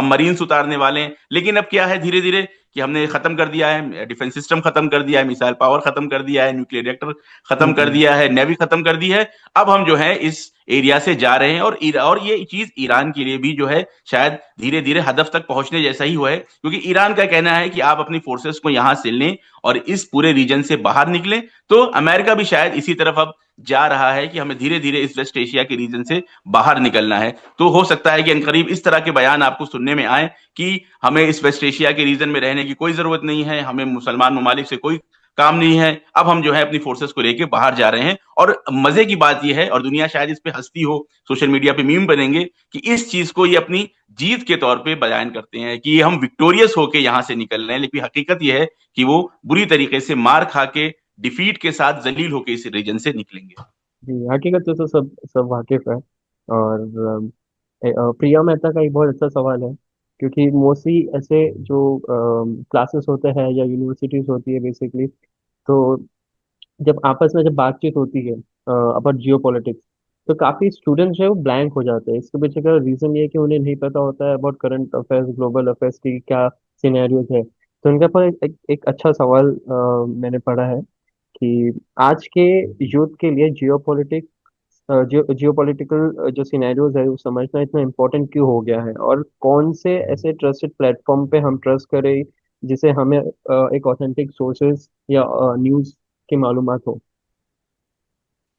मरीन्स उतारने वाले हैं। लेकिन अब क्या है, धीरे धीरे कि हमने खत्म कर दिया है डिफेंस सिस्टम, खत्म कर दिया है मिसाइल पावर, खत्म कर दिया है न्यूक्लियर रिएक्टर, खत्म कर जी दिया है नेवी, खत्म कर दी है। अब हम जो है इस एरिया से जा रहे हैं और ये चीज ईरान के लिए भी जो है शायद धीरे धीरे हदफ तक पहुंचने जैसा ही हुआ है, क्योंकि ईरान का कहना है कि आप अपनी फोर्सेस को यहां से लें और इस पूरे रीजन से बाहर निकलें। तो अमेरिका भी शायद इसी तरफ अब जा रहा है कि हमें धीरे धीरे इस वेस्ट एशिया के रीजन से बाहर निकलना है। तो हो सकता है कि अनकरीब इस तरह के बयान आपको सुनने में आए कि हमें इस वेस्ट एशिया के रीजन में रहने की कोई जरूरत नहीं है, हमें मुसलमान ममालिक से कोई काम नहीं है, अब हम जो है अपनी फोर्सेस को लेके बाहर जा रहे हैं। और मजे की बात यह है, और दुनिया शायद इस पे हंसती हो, सोशल मीडिया पे मीम बनेंगे, कि इस चीज को ये अपनी जीत के तौर पे बयान करते हैं कि ये हम विक्टोरियस होके यहां से निकल रहे हैं, लेकिन हकीकत यह है कि वो बुरी तरीके से मार खा के, डिफीट के साथ जलील होके इस रीजन से निकलेंगे। जी, हकीकत से तो सब सब वाकिफ है। और प्रिया मेहता का एक बहुत अच्छा सवाल है, क्योंकि मोस्टली ऐसे जो क्लासेस होते हैं या यूनिवर्सिटीज होती है बेसिकली, तो जब आपस में जब बातचीत होती है अबाउट जियो पॉलिटिक्स, तो काफी स्टूडेंट्स जो है वो ब्लैंक हो जाते हैं। इसके पीछे का रीजन ये है कि उन्हें नहीं पता होता है about current affairs, global affairs की क्या सिनेरियोज है। तो उनके पर एक अच्छा सवाल मैंने पढ़ा है कि आज के यूथ के लिए जियो पॉलिटिक्स, जियो पॉलिटिकल जो सिनेरियोज है वो समझना इतना इम्पोर्टेंट क्यों हो गया है, और कौन से ऐसे ट्रस्टेड प्लेटफॉर्म पे हम ट्रस्ट करें जिसे हमें एक ऑथेंटिक सोर्सेज या न्यूज़ की मालूमात हो।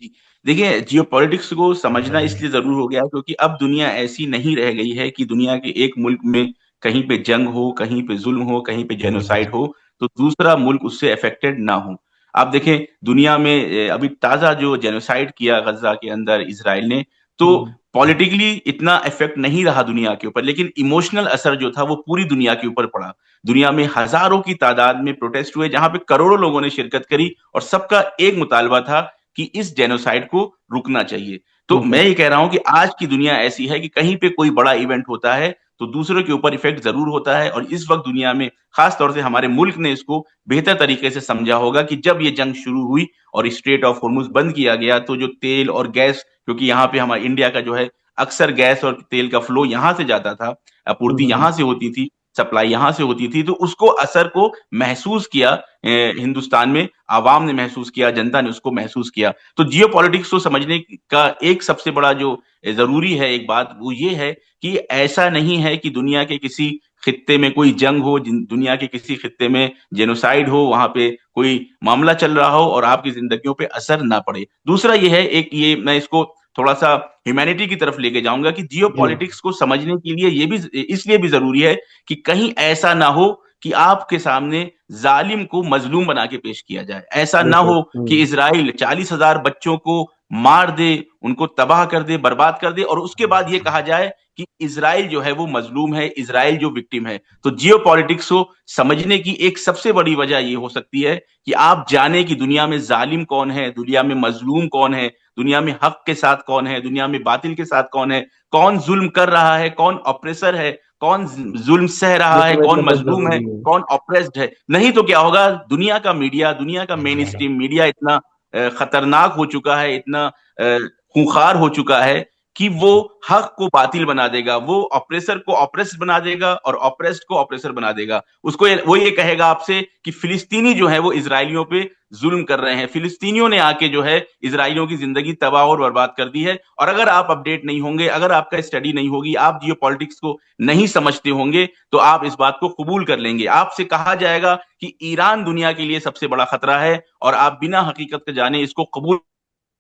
जी। देखिए, जियो पॉलिटिक्स को समझना इसलिए जरूर हो गया क्योंकि अब दुनिया ऐसी नहीं रह गई है कि दुनिया के एक मुल्क में कहीं पे जंग हो, कहीं पे जुल्म हो, कहीं पे जेनोसाइड हो, तो दूसरा मुल्क उससे अफेक्टेड ना हो। आप देखें, दुनिया में अभी ताजा जो जेनोसाइड किया गजा के अंदर इसराइल ने, तो हम्म। पॉलिटिकली इतना इफेक्ट नहीं रहा दुनिया के ऊपर, लेकिन इमोशनल असर जो था वो पूरी दुनिया के ऊपर पड़ा। दुनिया में हजारों की तादाद में प्रोटेस्ट हुए, जहां पे करोड़ों लोगों ने शिरकत करी, और सबका एक मुतालबा था कि इस जेनोसाइड को रुकना चाहिए। तो हम्म। मैं ये कह रहा हूं कि आज की दुनिया ऐसी है कि कहीं पे कोई बड़ा इवेंट होता है तो दूसरों के ऊपर इफेक्ट जरूर होता है, और इस वक्त दुनिया में खास तौर से हमारे मुल्क ने इसको बेहतर तरीके से समझा होगा कि जब ये जंग शुरू हुई और स्ट्रेट ऑफ हॉर्मुज बंद किया गया, तो जो तेल और गैस, क्योंकि यहाँ पे हमारे इंडिया का जो है अक्सर गैस और तेल का फ्लो यहां से जाता था, आपूर्ति हम्म। यहां से होती थी, सप्लाई यहां से होती थी, तो उसको असर को महसूस किया हिंदुस्तान में, आवाम ने महसूस किया, जनता ने उसको महसूस किया। तो जियो पॉलिटिक्स को समझने का एक सबसे बड़ा जो जरूरी है एक बात, वो ये है कि ऐसा नहीं है कि दुनिया के किसी खित्ते में कोई जंग हो, दुनिया के किसी खित्ते में जेनोसाइड हो, वहां पे कोई मामला चल रहा हो और आपकी जिंदगियों पे असर ना पड़े। दूसरा ये है, एक ये मैं इसको थोड़ा सा ह्यूमैनिटी की तरफ लेके जाऊंगा कि जियो जी। पॉलिटिक्स को समझने के लिए ये भी इसलिए भी जरूरी है कि कहीं ऐसा ना हो कि आपके सामने जालिम को मजलूम बना के पेश किया जाए। ऐसा ना बेशक। हो कि इसराइल 40,000 बच्चों को मार दे, उनको तबाह कर दे, बर्बाद कर दे, और उसके बाद ये कहा जाए कि इसराइल जो है वो मजलूम है, इसराइल जो विक्टिम है। तो जियो पॉलिटिक्स को समझने की एक सबसे बड़ी वजह ये हो सकती है कि आप जाने कि दुनिया में जालिम कौन है, दुनिया में मजलूम कौन है, दुनिया में हक के साथ कौन है, दुनिया में बातिल के साथ कौन है, कौन जुल्म कर रहा है, कौन ऑप्रेसर है, कौन जुल्म सह ये रहा है, समझना कौन बहुत मजलूम है, जरूरी है। कौन ऑप्रेस्ड है। नहीं तो क्या होगा, दुनिया का मीडिया, दुनिया का मेन स्ट्रीम मीडिया इतना खतरनाक हो चुका है, इतना खूंखार हो चुका है कि वो हक को बातिल बना देगा, वो ऑपरेसर को ऑपरेस्ड बना देगा और ऑपरेस्ड को ऑपरेसर बना देगा। वो ये कहेगा आपसे कि फिलिस्तीनी जो है वो इसराइलियों पे जुल्म कर रहे हैं, फिलिस्तीनियों ने आके जो है इसराइलियों की जिंदगी तबाह और बर्बाद कर दी है। और अगर आप अपडेट नहीं होंगे, अगर आपका स्टडी नहीं होगी, आप जियो पॉलिटिक्स को नहीं समझते होंगे, तो आप इस बात को कबूल कर लेंगे। आपसे कहा जाएगा कि ईरान दुनिया के लिए सबसे बड़ा खतरा है, और आप बिना हकीकत के जाने इसको कबूल,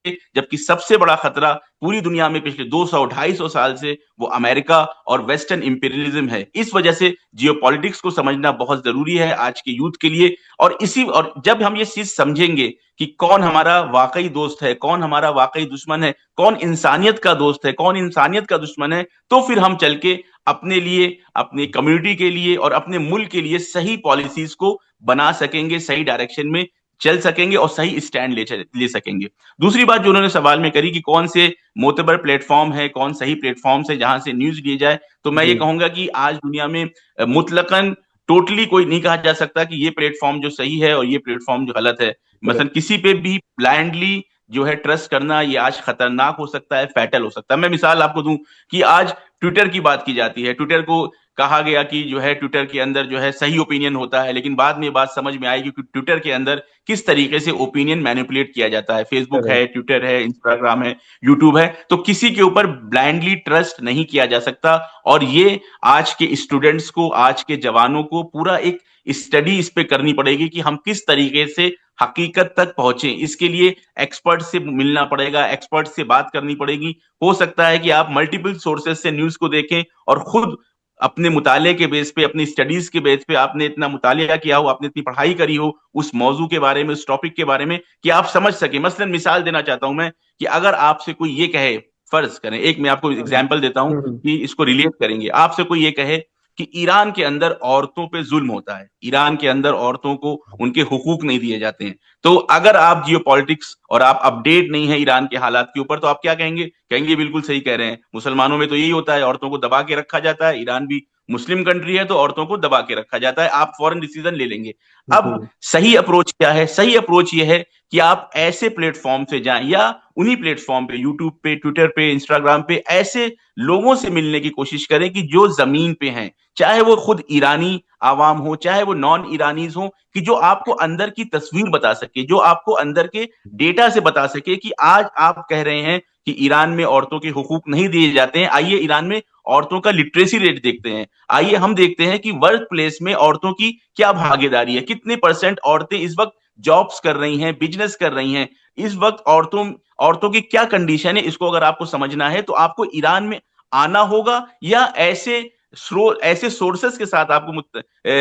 जबकि सबसे बड़ा खतरा पूरी दुनिया में पिछले 200-250 साल से वो अमेरिका और वेस्टर्न इंपीरियलिज्म है। इस वजह से जियोपॉलिटिक्स को समझना बहुत जरूरी है आज के यूथ के लिए। और जब हम ये चीज समझेंगे कि कौन हमारा वाकई दोस्त है, कौन हमारा वाकई दुश्मन है, कौन इंसानियत का दोस्त है, कौन इंसानियत का दुश्मन है, तो फिर हम चल के अपने लिए, अपनी कम्युनिटी के लिए और अपने मुल्क के लिए सही पॉलिसीज को बना सकेंगे, सही डायरेक्शन में चल सकेंगे और सही स्टैंड ले सकेंगे। दूसरी बात जो उन्होंने सवाल में करी कि कौन से मोतबर प्लेटफॉर्म है, कौन सही प्लेटफॉर्म से जहां से न्यूज लिए जाए, तो मैं ये जी। कहूंगा कि आज दुनिया में मुतलकन टोटली कोई नहीं कहा जा सकता कि ये प्लेटफॉर्म जो सही है और ये प्लेटफॉर्म जो गलत है। मतलब करेक्ट। किसी पे भी ब्लाइंडली जो है ट्रस्ट करना, ये आज खतरनाक हो सकता है, फैटल हो सकता है। मैं मिसाल आपको दूं कि आज ट्विटर की बात की जाती है, ट्विटर को कहा गया कि जो है ट्विटर के अंदर जो है सही ओपिनियन होता है, लेकिन बाद में ये बात समझ में आई कि ट्विटर के अंदर किस तरीके से ओपिनियन मैनिपुलेट किया जाता है। Facebook correct. है, ट्विटर है, इंस्टाग्राम है, यूट्यूब है, तो किसी के ऊपर ब्लाइंडली ट्रस्ट नहीं किया जा सकता। और ये आज के स्टूडेंट्स को, आज के जवानों को पूरा एक स्टडी इस पे करनी पड़ेगी कि हम किस तरीके से हकीकत तक पहुंचे। इसके लिए एक्सपर्ट से मिलना पड़ेगा, एक्सपर्ट से बात करनी पड़ेगी। हो सकता है कि आप मल्टीपल सोर्सेस से न्यूज को देखें और खुद अपने मुताले के बेस पे, अपनी स्टडीज के बेस पे आपने इतना मुतालिया किया हो, आपने इतनी पढ़ाई करी हो उस मौजू के बारे में, उस टॉपिक के बारे में, कि आप समझ सके। मसलन मिसाल देना चाहता हूं मैं, कि अगर आपसे कोई ये कहे, फर्ज करें, एक मैं आपको हम्म। एग्जांपल देता हूं हम्म। कि इसको रिलेट करेंगे, आपसे कोई ये कहे कि ईरान के अंदर औरतों पे जुल्म होता है, ईरान के अंदर औरतों को उनके हुकूक नहीं दिए जाते हैं, तो अगर आप जियो पॉलिटिक्स और आप अपडेट नहीं है ईरान के हालात के ऊपर, तो आप क्या कहेंगे? कहेंगे बिल्कुल सही कह रहे हैं, मुसलमानों में तो यही होता है, औरतों को दबा के रखा जाता है, ईरान भी मुस्लिम कंट्री है तो औरतों को दबा के रखा जाता है, आप फॉरेन डिसीजन ले लेंगे। अब जी। सही अप्रोच क्या है? सही अप्रोच ये है कि आप ऐसे प्लेटफॉर्म से जाएं, या उन्हीं प्लेटफॉर्म पे, यूट्यूब पे, ट्विटर पे, इंस्टाग्राम पे, ऐसे लोगों से मिलने की कोशिश करें कि जो जमीन पे हैं, चाहे वो खुद ईरानी आवाम हो, चाहे वो नॉन ईरानीज हो, कि जो आपको अंदर की तस्वीर बता सके, जो आपको अंदर के डेटा से बता सके कि आज आप कह रहे हैं कि ईरान में औरतों के हुकूक नहीं दिए जाते हैं, आइए ईरान में औरतों का लिटरेसी रेट देखते हैं, आइए हम देखते हैं कि वर्क प्लेस में औरतों की क्या भागीदारी है, कितने परसेंट औरतें इस वक्त जॉब्स कर रही हैं, बिजनेस कर रही हैं, इस वक्त औरतों औरतों की क्या कंडीशन है। इसको अगर आपको समझना है तो आपको ईरान में आना होगा, या ऐसे सोर्सेस के साथ आपको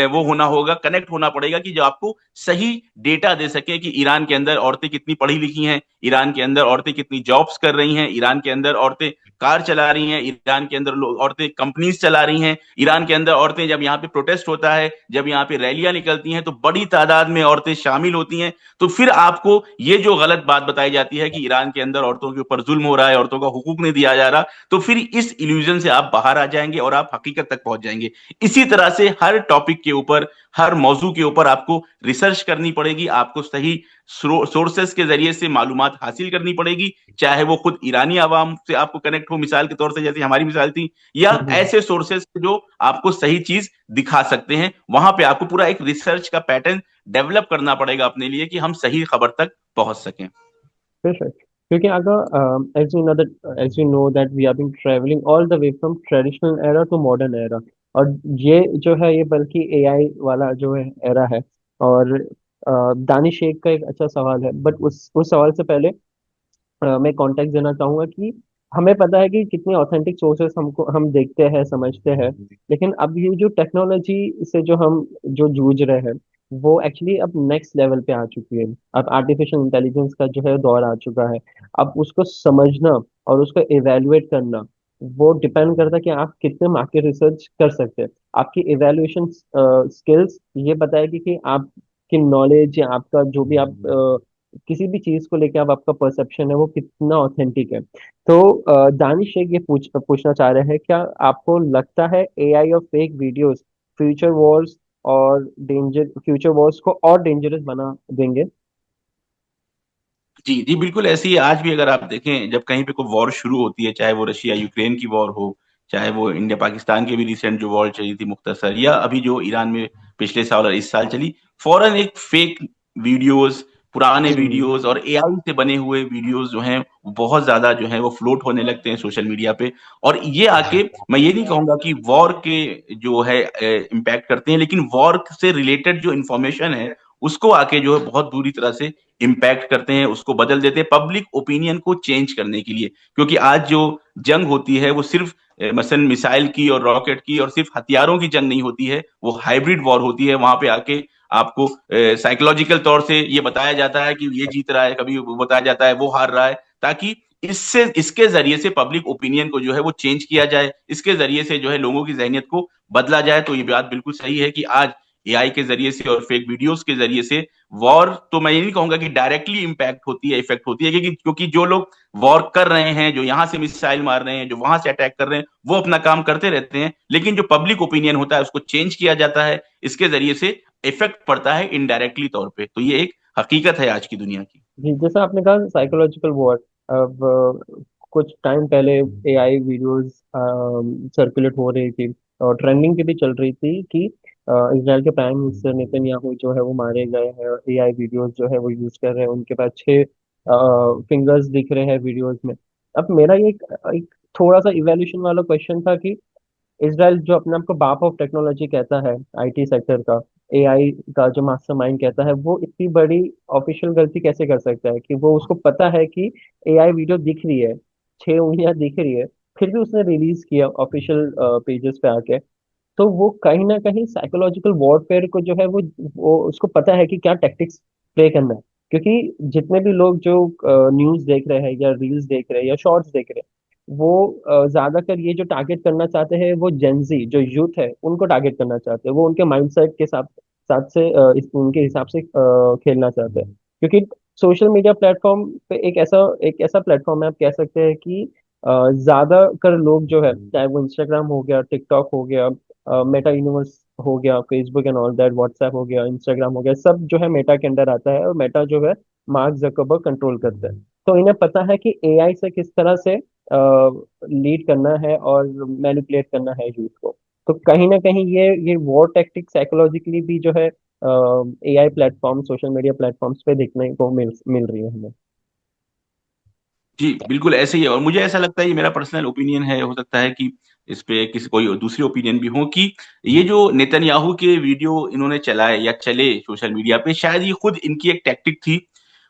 वो होना होगा, कनेक्ट होना पड़ेगा, कि जो आपको सही डेटा दे सके कि ईरान के अंदर औरतें कितनी पढ़ी लिखी हैं, ईरान के अंदर औरतें कितनी जॉब्स कर रही हैं, ईरान के अंदर औरतें कार चला रही हैं, ईरान के अंदर औरतें कंपनीज चला रही हैं, ईरान के अंदर औरतें, जब यहाँ पे प्रोटेस्ट होता है, जब यहाँ पे रैलियां निकलती हैं, तो बड़ी तादाद में औरतें शामिल होती हैं। तो फिर आपको ये जो गलत बात बताई जाती है कि ईरान के अंदर औरतों के ऊपर जुल्म हो रहा है, औरतों का हुकूक नहीं दिया जा रहा, तो फिर इस इल्यूजन से आप बाहर आ जाएंगे और आप हकीकत तक पहुंच जाएंगे। इसी तरह से हर टॉपिक के ऊपर, हर मौजू के ऊपर आपको रिसर्च करनी पड़ेगी, आपको सही सोर्सेस के जरिए से मालूमात हासिल करनी पड़ेगी, चाहे वो खुद ईरानी आवाम से आपको कनेक्ट हो, मिसाल के तौर से जैसे हमारी मिसाल थी, या हम्म। ऐसे सोर्सेस जो आपको सही चीज दिखा सकते हैं। वहां पे आपको पूरा एक रिसर्च का पैटर्न डेवलप करना पड़ेगा अपने लिए, कि हम सही खबर तक पहुंच सकें। Perfect. क्योंकि अगर as we know that we have been traveling all the way from traditional era to modern era, और ये जो है ये बल्कि एआई वाला जो है एरा है। और दानिश शेख का एक अच्छा सवाल है, बट उस सवाल से पहले मैं कॉन्टेक्स्ट देना चाहूंगा कि हमें पता है कि कितने ऑथेंटिक सोर्सेस हमको हम देखते हैं समझते हैं, लेकिन अब ये जो टेक्नोलॉजी से जो हम जो जूझ रहे हैं वो एक्चुअली अब नेक्स्ट लेवल पे आ चुकी है। अब आर्टिफिशियल इंटेलिजेंस का जो है दौर आ चुका है। अब उसको समझना और उसको इवेलुएट करना वो डिपेंड करता है कि आप कितने मार्केट रिसर्च कर सकते हैं। आपकी इवेल्युएशन स्किल्स ये बताएगी कि आपकी नॉलेज या आपका जो भी आप किसी भी चीज को लेके अब आपका परसेप्शन है वो कितना ऑथेंटिक है। तो दानिश शेख ये पूछना चाह रहे हैं, क्या आपको लगता है एआई और fake videos future Wars future Wars को और डेंजरस बना देंगे? जी जी, बिल्कुल ऐसी है। आज भी अगर आप देखें, जब कहीं पे कोई वॉर शुरू होती है, चाहे वो रशिया यूक्रेन की वॉर हो, चाहे वो इंडिया पाकिस्तान की भी रिसेंट जो वॉर चली थी मुख्तसर, या अभी जो ईरान में पिछले साल और इस साल चली, फौरन एक फेक वीडियोस, पुराने हम्म। वीडियोस और एआई से बने हुए वीडियोस जो हैं, वो बहुत ज्यादा जो है वो फ्लोट होने लगते हैं सोशल मीडिया पे। और ये आके, मैं ये नहीं कहूंगा कि वॉर के जो है इम्पैक्ट करते हैं, लेकिन वॉर से रिलेटेड जो इंफॉर्मेशन है उसको आके जो है बहुत बुरी तरह से इम्पैक्ट करते हैं, उसको बदल देते हैं पब्लिक ओपिनियन को चेंज करने के लिए। क्योंकि आज जो जंग होती है वो सिर्फ मसलन मिसाइल की और रॉकेट की और सिर्फ हथियारों की जंग नहीं होती है, वो हाइब्रिड वॉर होती है। वहां पे आके आपको साइकोलॉजिकल तौर से ये बताया जाता है कि ये जीत रहा है, कभी वो बताया जाता है वो हार रहा है, ताकि इससे इसके जरिए से पब्लिक ओपिनियन को जो है वो चेंज किया जाए, इसके जरिए से जो है लोगों की जहनीत को बदला जाए। तो ये बात बिल्कुल सही है कि आज एआई के जरिए से और फेक वीडियोस के जरिए से वॉर, तो मैं ये नहीं कहूंगा कि डायरेक्टली इंपैक्ट होती है, इफेक्ट होती है, क्योंकि जो लोग वॉर कर रहे हैं, जो यहां से मिसाइल मार रहे हैं, जो वहां से अटैक कर रहे हैं, वो अपना काम करते रहते हैं, लेकिन जो पब्लिक ओपिनियन होता है उसको चेंज किया जाता है, इसके जरिए से इफेक्ट पड़ता है इनडायरेक्टली तौर पे। तो ये एक हकीकत है आज की दुनिया की। जी, जैसा आपने कहा साइकोलॉजिकल वॉर। अब कुछ टाइम पहले एआई वीडियोस सर्कुलेट हो रही थी और ट्रेंडिंग पे भी चल रही थी कि इसराइल के प्राइम मिनिस्टर नेतन्याहू जो है वो मारे गए हैं और एआई वीडियोस जो है वो यूज कर रहे हैं, उनके पास 6 फिंगर्स दिख रहे हैं वीडियोस में। अब मेरा ये एक थोड़ा सा इवोल्यूशन वाला क्वेश्चन था कि इसराइल जो अपने आप को बाप ऑफ टेक्नोलॉजी कहता है, आईटी सेक्टर का, एआई का जो मास्टरमाइंड कहता है, वो इतनी बड़ी ऑफिशियल गलती कैसे कर सकता है कि वो उसको पता है कि एआई वीडियो दिख रही है, 6 उंगलियां दिख रही है, फिर भी उसने रिलीज किया ऑफिशियल पेजेस पे आके। तो वो कहीं ना कहीं साइकोलॉजिकल वॉरफेयर को जो है वो उसको पता है कि क्या टैक्टिक्स प्ले करना है। क्योंकि जितने भी लोग जो न्यूज देख रहे हैं या रील्स देख रहे हैं या शॉर्ट्स देख रहे हैं, वो ज्यादातर ये जो टारगेट करना चाहते हैं वो जेंजी जो यूथ है उनको टारगेट करना चाहते हैं। वो उनके माइंडसेट के साथ साथ से उनके हिसाब से खेलना चाहते हैं। क्योंकि सोशल मीडिया प्लेटफॉर्म पे एक ऐसा प्लेटफॉर्म है, आप कह सकते हैं कि ज्यादातर लोग जो है, चाहे वो इंस्टाग्राम हो गया, टिकटॉक हो गया, मेटा यूनिवर्स हो गया, Facebook and all that, WhatsApp हो गया, इंस्टाग्राम हो गया, सब जो है मेटा के अंडर आता है। और मेटा जो है मार्क जकरबर्ग कंट्रोल करते हैं। तो इन्हें पता है कि एआई से किस तरह से लीड करना है और मैनिपुलेट करना है यूथ को। तो कहीं ना कहीं ये वॉर टैक्टिक साइकोलॉजिकली भी जो है AI platform, social media platforms पे देखने को मिल मिल रही है हमें। जी बिल्कुल ऐसे ही है। और मुझे ऐसा लगता है, ये मेरा पर्सनल ओपिनियन है, हो सकता है कि इस पे किसी कोई दूसरी ओपिनियन भी हो, कि ये जो नेतन्याहू के वीडियो इन्होंने चलाए या चले सोशल मीडिया पे, शायद ये खुद इनकी एक टैक्टिक थी।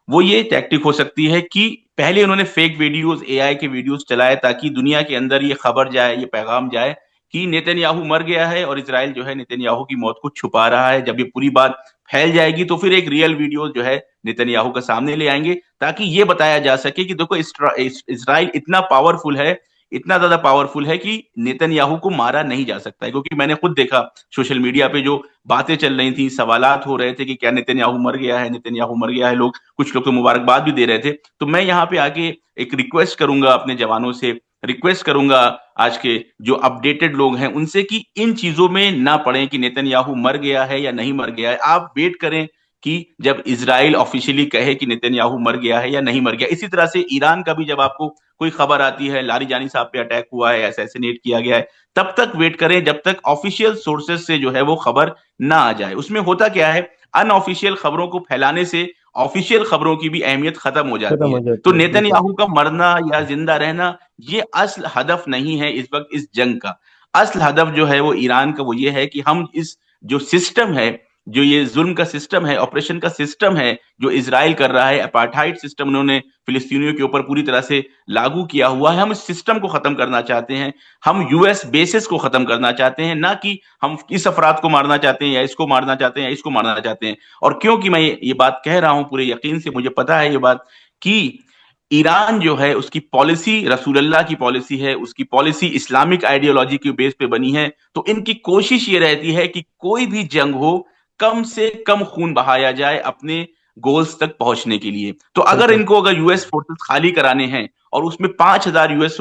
वो ये टैक्टिक हो सकती है कि पहले उन्होंने फेक वीडियोस, एआई के वीडियोस चलाए, ताकि दुनिया के अंदर ये खबर जाए, ये पैगाम जाए कि नेतन्याहू मर गया है और इसराइल जो है नेतन्याहू की मौत को छुपा रहा है। जब ये पूरी बात फैल जाएगी तो फिर एक रियल वीडियो जो है नेतन्याहू का सामने ले आएंगे, ताकि ये बताया जा सके कि देखो इसराइल इतना पावरफुल है, इतना ज्यादा पावरफुल है कि नेतन्याहू को मारा नहीं जा सकता है। क्योंकि मैंने खुद देखा सोशल मीडिया पे जो बातें चल रही थी, सवालात हो रहे थे कि क्या नेतन्याहू मर गया है, नेतन्याहू मर गया है, लोग, कुछ लोग तो मुबारकबाद भी दे रहे थे। तो मैं यहाँ पे आके एक रिक्वेस्ट करूंगा अपने जवानों से, रिक्वेस्ट करूंगा आज के जो अपडेटेड लोग हैं उनसे, कि इन चीजों में ना पड़े कि नेतन्याहू मर गया है या नहीं मर गया है। आप वेट करें कि जब इसराइल ऑफिशियली कहे कि नेतन्याहू मर गया है या नहीं मर गया। इसी तरह से ईरान का भी जब आपको कोई खबर आती है, लारीजानी साहब पे अटैक हुआ है, असैसिनेट किया गया है, तब तक वेट करें जब तक ऑफिशियल सोर्सेज से जो है वो खबर ना आ जाए। उसमें होता क्या है, अनऑफिशियल खबरों को फैलाने से ऑफिशियल खबरों की भी अहमियत खत्म हो खत्म जाती हो है। तो जाती है, बिल्कुल। नेतन्याहू का मरना या जिंदा रहना ये असल हदफ नहीं है इस वक्त इस जंग का। असल हदफ जो है वो ईरान का, वो ये है कि हम इस जो सिस्टम है, जो ये जुल्म का सिस्टम है, ऑपरेशन का सिस्टम है, जो इसराइल कर रहा है, अपार्थाइड सिस्टम उन्होंने फिलिस्तीनियों के ऊपर पूरी तरह से लागू किया हुआ है, हम इस सिस्टम को खत्म करना चाहते हैं। हम यूएस बेसिस को खत्म करना चाहते हैं, ना कि हम इस अफराद को मारना चाहते हैं या इसको मारना चाहते हैं या इसको मारना चाहते हैं। और क्योंकि मैं ये बात कह रहा हूं पूरे यकीन से, मुझे पता है ये बात, कि ईरान जो है उसकी पॉलिसी रसूलुल्लाह की पॉलिसी है, उसकी पॉलिसी इस्लामिक आइडियोलॉजी के बेस पे बनी है। तो इनकी कोशिश ये रहती है कि कोई भी जंग हो, कम से कम खून बहाया जाए अपने गोल्स तक पहुंचने के लिए। तो बिल्कुल। अगर यूएस फोर्सेस खाली कराने हैं और उसमें 5,000 यूएस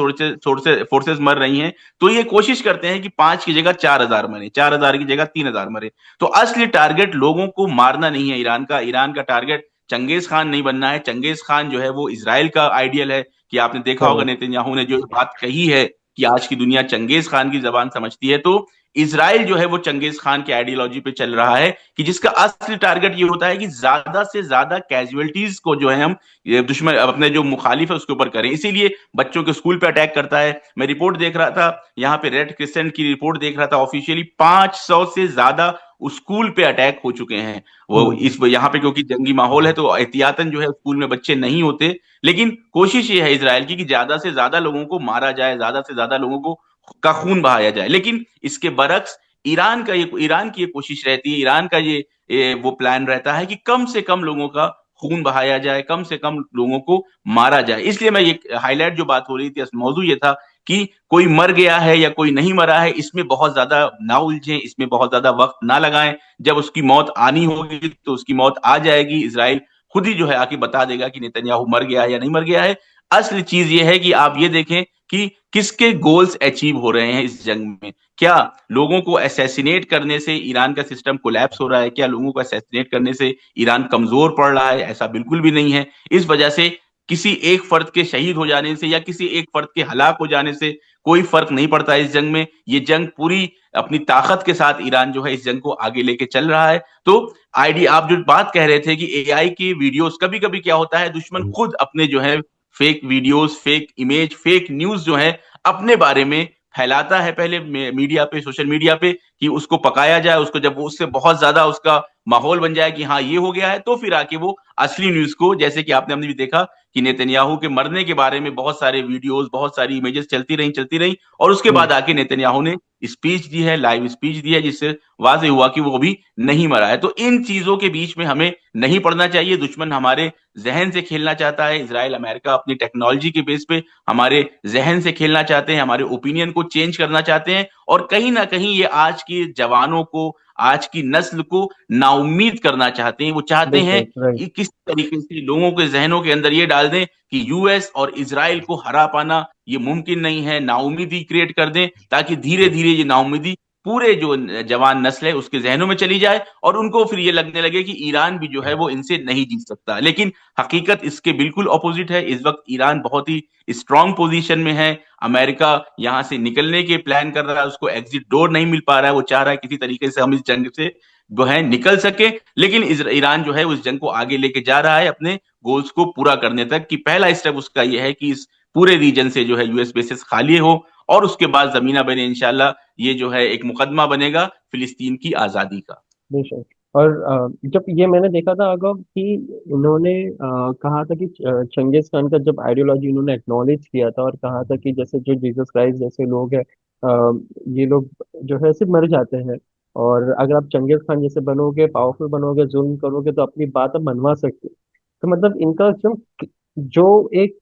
फोर्सेस मर रही हैं, तो ये कोशिश करते हैं कि 5 की जगह 4,000 मरे, 4,000 की जगह 3,000 मरे। तो असली टारगेट लोगों को मारना नहीं है ईरान का टारगेट चंगेज खान नहीं बनना है। चंगेज खान जो है वो इसराइल का आइडियल है। कि आपने देखा होगा करेक्ट। नेतन्याहू ने जो बात कही है कि आज की दुनिया चंगेज खान की जबान समझती है, तो इसराइल जो है वो चंगेज खान की आइडियोलॉजी पे चल रहा है, कि जिसका असली टारगेट ये होता है कि ज्यादा से ज्यादा कैजुअलिटीज को जो है हम, ये दुश्मन अपने जो मुखालिफ है उसके ऊपर करें। इसीलिए बच्चों के स्कूल पे अटैक करता है। मैं रिपोर्ट देख रहा था यहाँ पे, रेड क्रिसेंट की रिपोर्ट देख रहा था, ऑफिशियली 500 से ज्यादा स्कूल पे अटैक हो चुके हैं। वो हम्म। इस यहाँ पे क्योंकि जंगी माहौल है तो एहतियातन जो है स्कूल में बच्चे नहीं होते। लेकिन कोशिश ये है इसराइल की कि ज्यादा से ज्यादा लोगों को मारा जाए, ज्यादा से ज्यादा लोगों को का खून बहाया जाए। लेकिन इसके बरक्स ईरान की ये कोशिश रहती है, ईरान का ये वो प्लान रहता है कि कम से कम लोगों का खून बहाया जाए, कम से कम लोगों को मारा जाए। इसलिए मैं ये हाईलाइट जो बात हो रही थी, मौजू ये था कि कोई मर गया है या कोई नहीं मरा है, इसमें बहुत ज्यादा ना उलझें, इसमें बहुत ज्यादा वक्त ना लगाएं। जब उसकी मौत आनी होगी तो उसकी मौत आ जाएगी। इसराइल खुद ही जो है आके बता देगा कि नेतन्याहू मर गया है या नहीं मर गया है। असल चीज ये है कि आप ये देखें कि किसके गोल्स अचीव हो रहे हैं इस जंग में। क्या लोगों को असैसिनेट करने से ईरान का सिस्टम कोलैप्स हो रहा है? क्या लोगों को असैसिनेट करने से ईरान कमजोर पड़ रहा है? ऐसा बिल्कुल भी नहीं है। इस वजह से किसी एक फर्द के शहीद हो जाने से या किसी एक फर्द के हलाक हो जाने से कोई फर्क नहीं पड़ता इस जंग में। ये जंग पूरी अपनी ताकत के साथ ईरान जो है इस जंग को आगे लेके चल रहा है। तो आइडिया, आप जो बात कह रहे थे कि एआई की वीडियोस, कभी कभी क्या होता है, दुश्मन खुद अपने जो है fake videos, fake image, fake news जो है अपने बारे में फैलाता है पहले मीडिया पे, सोशल मीडिया पे, कि उसको पकाया जाए, उसको जब उससे बहुत ज्यादा उसका माहौल बन जाए कि हाँ ये हो गया है, तो फिर आके वो असली न्यूज को, जैसे कि आपने हमने भी देखा कि नेतन्याहू के मरने के बारे में बहुत सारे वीडियोस, बहुत सारी इमेजेस चलती रही और उसके हम्म। बाद आके नेतन्याहू ने स्पीच दी है, लाइव स्पीच दी है, जिससे वाजे हुआ कि वो अभी नहीं मरा है। तो इन चीजों के बीच में हमें नहीं पड़ना चाहिए। दुश्मन हमारे जहन से खेलना चाहता है, इसराइल अमेरिका अपनी टेक्नोलॉजी के बेस पे हमारे जहन से खेलना चाहते हैं, हमारे ओपिनियन को चेंज करना चाहते हैं, और कहीं ना कहीं ये आज के जवानों को, आज की नस्ल को नाउम्मीद करना चाहते हैं। वो चाहते हैं बेशक, राइट। कि किस तरीके से लोगों के जहनों के अंदर ये डाल दें कि यूएस और इसराइल को हरा पाना ये मुमकिन नहीं है, नाउमीदी क्रिएट कर दें, ताकि धीरे धीरे ये नाउमीदी पूरे जो जवान नस्ल है उसके जहनों में चली जाए, और उनको फिर ये लगने लगे कि ईरान भी जो है वो इनसे नहीं जीत सकता। लेकिन हकीकत इसके बिल्कुल ऑपोजिट है। इस वक्त ईरान बहुत ही स्ट्रांग पोजीशन में है। अमेरिका यहां से निकलने के प्लान कर रहा है, उसको एग्जिट डोर नहीं मिल पा रहा है, वो चाह रहा है किसी तरीके से हम इस जंग से जो है निकल सके। लेकिन ईरान जो है उस जंग को आगे लेके जा रहा है अपने गोल्स को पूरा करने तक, कि पहला स्टेप उसका यह है कि इस पूरे रीजन से जो है यूएस बेसिस खाली हो, और उसके बाद जमीना बने इंशाल्लाह। ये जो है एक मुकदमा बनेगा फिलिस्तीन की आजादी का। बेशक। और जब ये मैंने देखा था अगर कि इन्होंने कहा था कि चंगेज खान का जब आइडियोलॉजी इन्होंने एक्नॉलेज किया था, और कहा था कि जैसे जो जीसस क्राइस्ट जैसे लोग हैं, ये लोग जो है सिर्फ मर जाते हैं, और अगर आप चंगेज खान जैसे बनोगे, पावरफुल बनोगे, जुल्म करोगे, तो अपनी बात आप मनवा सकते हो। तो मतलब इनका जो एक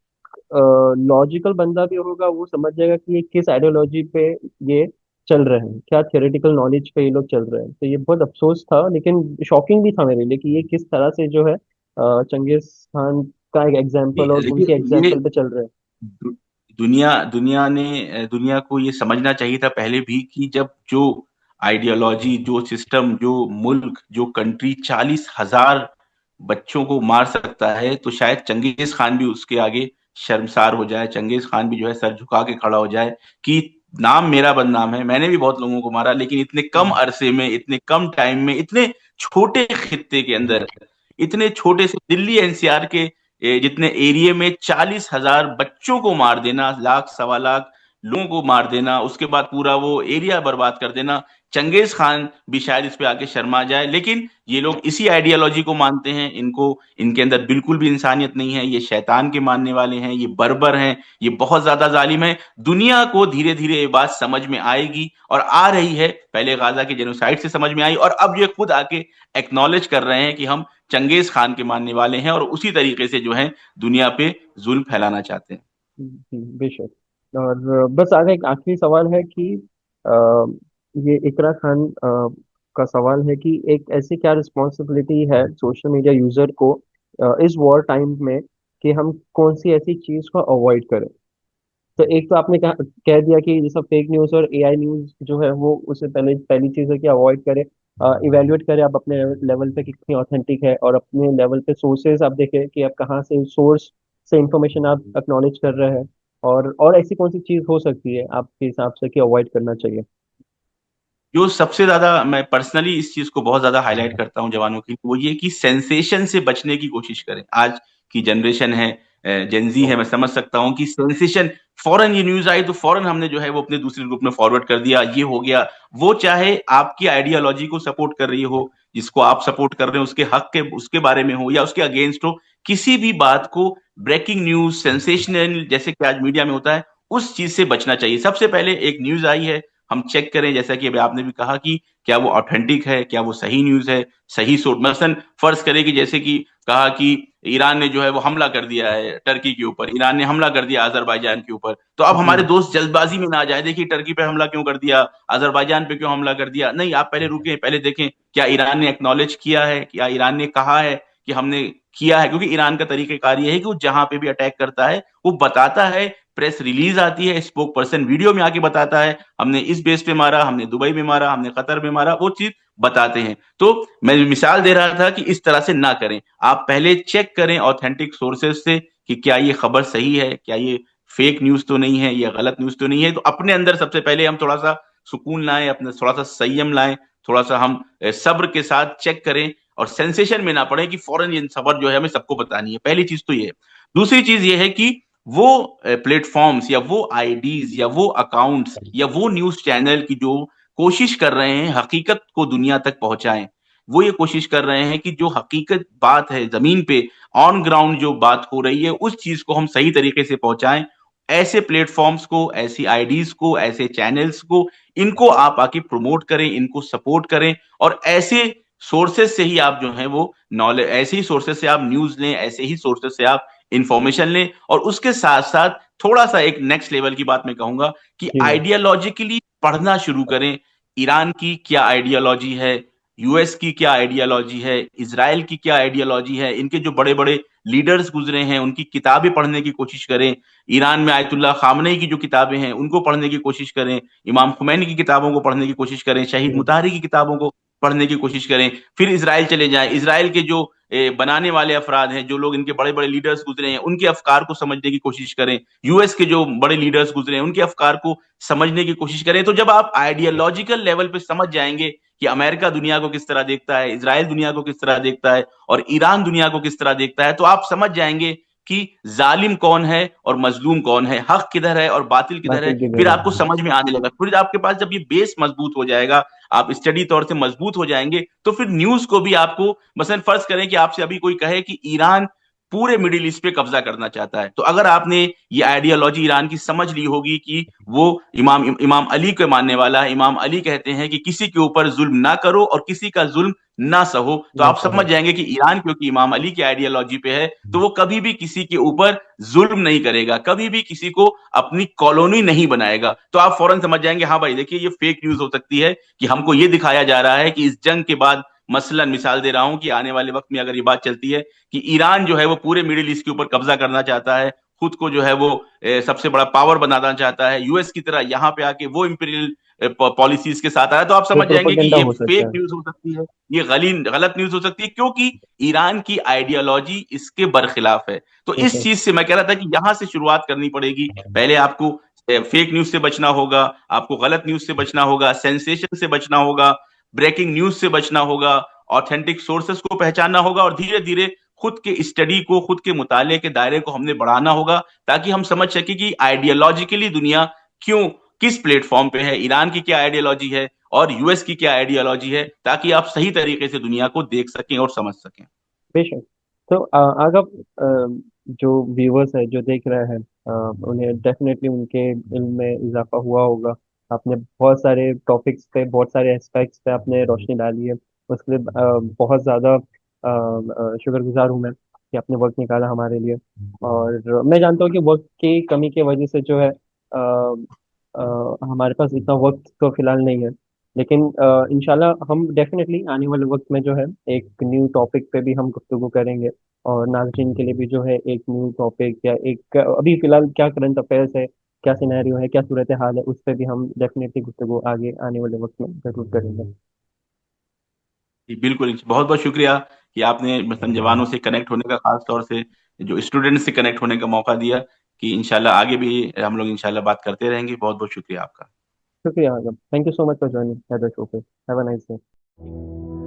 लॉजिकल बंदा भी होगा वो समझ जाएगा कि ये किस आइडियोलॉजी पे ये चल रहे हैं, क्या थियोरेटिकल नॉलेज पे ये लोग चल रहे हैं। तो ये बहुत अफसोस था, लेकिन शॉकिंग भी था मेरे लिए कि ये किस तरह से जो है चंगेज खान का एक एग्जाम्पल और देखिए उनके ये एग्जाम्पल पे चल रहे हैं। दु- दुनिया दुनिया ने दुनिया को ये समझना चाहिए था पहले भी कि जब जो आइडियोलॉजी, जो सिस्टम, जो मुल्क, जो कंट्री 40,000 बच्चों को मार सकता है, तो शायद चंगेज खान भी उसके आगे शर्मसार हो जाए, चंगेज खान भी जो है सर झुका के खड़ा हो जाए कि नाम मेरा बदनाम है, मैंने भी बहुत लोगों को मारा, लेकिन इतने कम हम्म, अरसे में, इतने कम टाइम में, इतने छोटे खित्ते के अंदर, इतने छोटे से दिल्ली एनसीआर के जितने एरिया में 40,000 बच्चों को मार देना, लाख सवा लाख लोगों को मार देना, उसके बाद पूरा वो एरिया बर्बाद कर देना। चंगेज खान भी शायद इस पे आके शर्मा जाए, लेकिन ये लोग इसी आइडियोलॉजी को मानते हैं। इनको, इनके अंदर बिल्कुल भी इंसानियत नहीं है, ये शैतान के मानने वाले हैं, ये बर्बर हैं, ये बहुत ज्यादा जालिम है। दुनिया को धीरे धीरे ये बात समझ में आएगी, और आ रही है। पहले गाजा के जेनोसाइड से समझ में आई, और अब ये खुद आके एक्नॉलेज कर रहे हैं कि हम चंगेज खान के मानने वाले हैं, और उसी तरीके से जो है दुनिया पे जुल्म फैलाना चाहते हैं। बेशक। और बस आगे एक आखिरी सवाल है कि अ, ये इकरा खान का सवाल है कि एक ऐसी क्या रिस्पॉन्सिबिलिटी है सोशल मीडिया यूजर को इस वॉर टाइम में, कि हम कौन सी ऐसी चीज को अवॉइड करें। तो एक तो आपने कह दिया कि जैसा फेक न्यूज और एआई न्यूज जो है वो उससे पहले पहली चीज है कि अवॉइड करें। इवेल्युएट करें आप अपने लेवल पे कितनी ऑथेंटिक है, और अपने लेवल पे सोर्सेज आप देखें कि आप कहाँ से सोर्स से इंफॉर्मेशन आप एक्नॉलेज कर रहे हैं। और ऐसी कौन सी चीज हो सकती है आपके हिसाब से कि अवॉइड करना चाहिए। जो सबसे ज्यादा मैं पर्सनली इस चीज को बहुत ज्यादा हाईलाइट करता हूँ जवानों की, वो ये कि सेंसेशन से बचने की कोशिश करें। आज की जनरेशन है, जेंजी है, मैं समझ सकता हूँ कि सेंसेशन, फौरन ये न्यूज आई तो फौरन हमने जो है वो अपने दूसरे ग्रुप में फॉरवर्ड कर दिया, ये हो गया। वो चाहे आपकी आइडियोलॉजी को सपोर्ट कर रही हो, जिसको आप सपोर्ट कर रहे हो उसके हक के, उसके बारे में हो, या उसके अगेंस्ट हो, किसी भी बात को ब्रेकिंग न्यूज, सेंसेशनल जैसे कि आज मीडिया में होता है, उस चीज से बचना चाहिए। सबसे पहले एक न्यूज आई है, हम चेक करें, जैसा कि अभी आपने भी कहा कि क्या वो ऑथेंटिक है, क्या वो सही न्यूज है, सही सोर्स। मसलन फर्ज करें कि जैसे कि कहा कि ईरान ने जो है वो हमला कर दिया है टर्की के ऊपर, ईरान ने हमला कर दिया अजरबैजान के ऊपर, तो अब जी। हमारे दोस्त जल्दबाजी में ना आ जाए, देखिए टर्की पे हमला क्यों कर दिया, अजरबैजान पे क्यों हमला कर दिया। नहीं, आप पहले रुके, पहले देखें क्या ईरान ने एक्नॉलेज किया है, क्या ईरान ने कहा है कि हमने किया है। क्योंकि ईरान का तरीकेकार ये है कि वो जहां पे भी अटैक करता है वो बताता है, प्रेस रिलीज आती है, स्पोक पर्सन वीडियो में आके बताता है हमने इस बेस पे मारा, हमने दुबई में मारा, हमने कतर में मारा, वो चीज बताते हैं। तो मैं मिसाल दे रहा था कि इस तरह से ना करें, आप पहले चेक करें ऑथेंटिक सोर्सेज से कि क्या ये खबर सही है, क्या ये फेक न्यूज तो नहीं है, ये गलत न्यूज तो नहीं है। तो अपने अंदर सबसे पहले हम थोड़ा सा सुकून लाएं, अपने थोड़ा सा संयम लाएं, थोड़ा सा हम सब्र के साथ चेक करें, और सेंसेशन में ना पड़े कि फौरन ये खबर जो है हमें सबको बतानी है। पहली चीज तो ये है। दूसरी चीज ये है कि वो प्लेटफॉर्म्स या वो आईडीज या वो अकाउंट्स या वो न्यूज चैनल की जो कोशिश कर रहे हैं हकीकत को दुनिया तक पहुंचाएं, वो ये कोशिश कर रहे हैं कि जो हकीकत बात है जमीन पे, ऑन ग्राउंड जो बात हो रही है, उस चीज को हम सही तरीके से पहुंचाएं, ऐसे प्लेटफॉर्म्स को, ऐसी आईडीज को, ऐसे चैनल्स को, इनको आप आके प्रमोट करें, इनको सपोर्ट करें, और ऐसे सोर्सेज से ही आप जो है वो नॉलेज, ऐसे ही सोर्सेज से आप न्यूज लें, ऐसे ही सोर्सेज से आप इंफॉर्मेशन लें। और उसके साथ साथ थोड़ा सा एक नेक्स्ट लेवल की बात मैं कहूंगा कि जी भाई। आइडियोलॉजिकली पढ़ना शुरू करें। ईरान की क्या आइडियोलॉजी है, यूएस की क्या आइडियोलॉजी है, इसराइल की क्या आइडियोलॉजी है, इनके जो बड़े बड़े लीडर्स गुजरे हैं उनकी किताबें पढ़ने की कोशिश करें। ईरान में आयतुल्लाह खामनेई की जो किताबें हैं उनको पढ़ने की कोशिश करें, इमाम खुमैनी की किताबों को पढ़ने की कोशिश करें, शहीद जी मुताहरी की किताबों को पढ़ने की कोशिश करें। फिर इसराइल चले जाएं, इसराइल के जो बनाने वाले अफराद हैं, जो लोग इनके बड़े बड़े लीडर्स गुजरे हैं, उनके अफकार को समझने की कोशिश करें। यूएस के जो बड़े लीडर्स गुजरे हैं उनके अफकार को समझने की कोशिश करें। तो जब आप आइडियोलॉजिकल लेवल पे समझ जाएंगे कि अमेरिका दुनिया को किस तरह देखता है, इसराइल दुनिया को किस तरह देखता है, और ईरान दुनिया को किस तरह देखता है, तो आप समझ जाएंगे कि जालिम कौन है और मजलूम कौन है, हक किधर है और बातिल किधर है। बातें की फिर तरह। आपको समझ में आने लगा। फिर आपके पास जब ये बेस मजबूत हो जाएगा, आप स्टडी तौर से मजबूत हो जाएंगे, तो फिर न्यूज को भी आपको, मसलन फर्ज करें कि आपसे अभी कोई कहे कि ईरान पूरे मिडिल ईस्ट पे कब्जा करना चाहता है, तो अगर आपने ये आइडियोलॉजी ईरान की समझ ली होगी कि वो इमाम अली के मानने वाला है, इमाम अली कहते हैं कि किसी के ऊपर जुल्म ना करो और किसी का जुल्म ना सहो, तो ना आप तो समझ जाएंगे कि ईरान क्योंकि इमाम अली की आइडियोलॉजी पे है, तो वो कभी भी किसी के ऊपर जुल्म नहीं करेगा, कभी भी किसी को अपनी कॉलोनी नहीं बनाएगा। तो आप फौरन समझ जाएंगे हाँ भाई देखिए ये फेक न्यूज हो सकती है कि हमको ये दिखाया जा रहा है कि इस जंग के बाद, मसलन मिसाल दे रहा हूं कि आने वाले वक्त में अगर ये बात चलती है कि ईरान जो है वो पूरे मिडिल ईस्ट के ऊपर कब्जा करना चाहता है, खुद को जो है वो सबसे बड़ा पावर बनाना चाहता है, यूएस की तरह यहां पे आके वो इंपीरियल पॉलिसीज के साथ आया, तो आप ये समझ जाएंगे कि प्रोपेगेंडा ये हो फेक सकता है। न्यूज हो सकती है, ये गली गलत न्यूज हो सकती है, क्योंकि ईरान की आइडियोलॉजी इसके बरखिलाफ है। तो ठीक इस है। चीज से मैं कह रहा था कि यहां से शुरुआत करनी पड़ेगी। पहले आपको फेक न्यूज से बचना होगा, आपको गलत न्यूज से बचना होगा, सेंसेशन से बचना होगा, ब्रेकिंग न्यूज से बचना होगा, ऑथेंटिक सोर्सेस को पहचानना होगा, और धीरे धीरे खुद के स्टडी को, खुद के मुताले के दायरे को हमने बढ़ाना होगा, ताकि हम समझ सके कि आइडियोलॉजिकली दुनिया क्यों, किस प्लेटफॉर्म पे है, ईरान की क्या आइडियोलॉजी है और यूएस की क्या आइडियोलॉजी है, ताकि आप सही तरीके से दुनिया को देख सकें और समझ सकें। बेशक। तो अगर जो व्यूवर्स है जो देख रहे हैं, उन्हें डेफिनेटली उनके इल्म में इजाफा हुआ होगा। आपने बहुत सारे टॉपिक्स पे, बहुत सारे एस्पेक्ट्स पे आपने रोशनी डाली है। उसके लिए बहुत ज़्यादा शुक्रगुजार हूँ मैं कि आपने वक्त निकाला हमारे लिए। और मैं जानता हूँ कि वक्त की कमी की वजह से जो है हमारे पास इतना वक्त तो फिलहाल नहीं है। लेकिन इंशाल्लाह हम डेफिनेटली आने वाले वक्त में जो है एक न्यू टॉपिक पे भी हम गुफ्तगू करेंगे। और नाज़रीन के लिए भी जो है एक न्यू टॉपिक या एक अभी फिलहाल क्या करंट अफेयर्स है, क्या सिनेरियो है, क्या सूरत हाल है, उस पर भी हम डेफिनेटली गुफ्तगू आगे आने वाले वक्त में जरूर करेंगे। जी बिल्कुल, बहुत बहुत शुक्रिया कि आपने मतलब जवानों से कनेक्ट होने का, खास तौर से जो स्टूडेंट से कनेक्ट होने का मौका दिया, कि इंशाल्लाह आगे भी हम लोग इंशाल्लाह बात करते रहेंगे। बहुत बहुत शुक्रिया आपका। शुक्रिया Azam, thank you so much for joining the show पे। Have a nice day.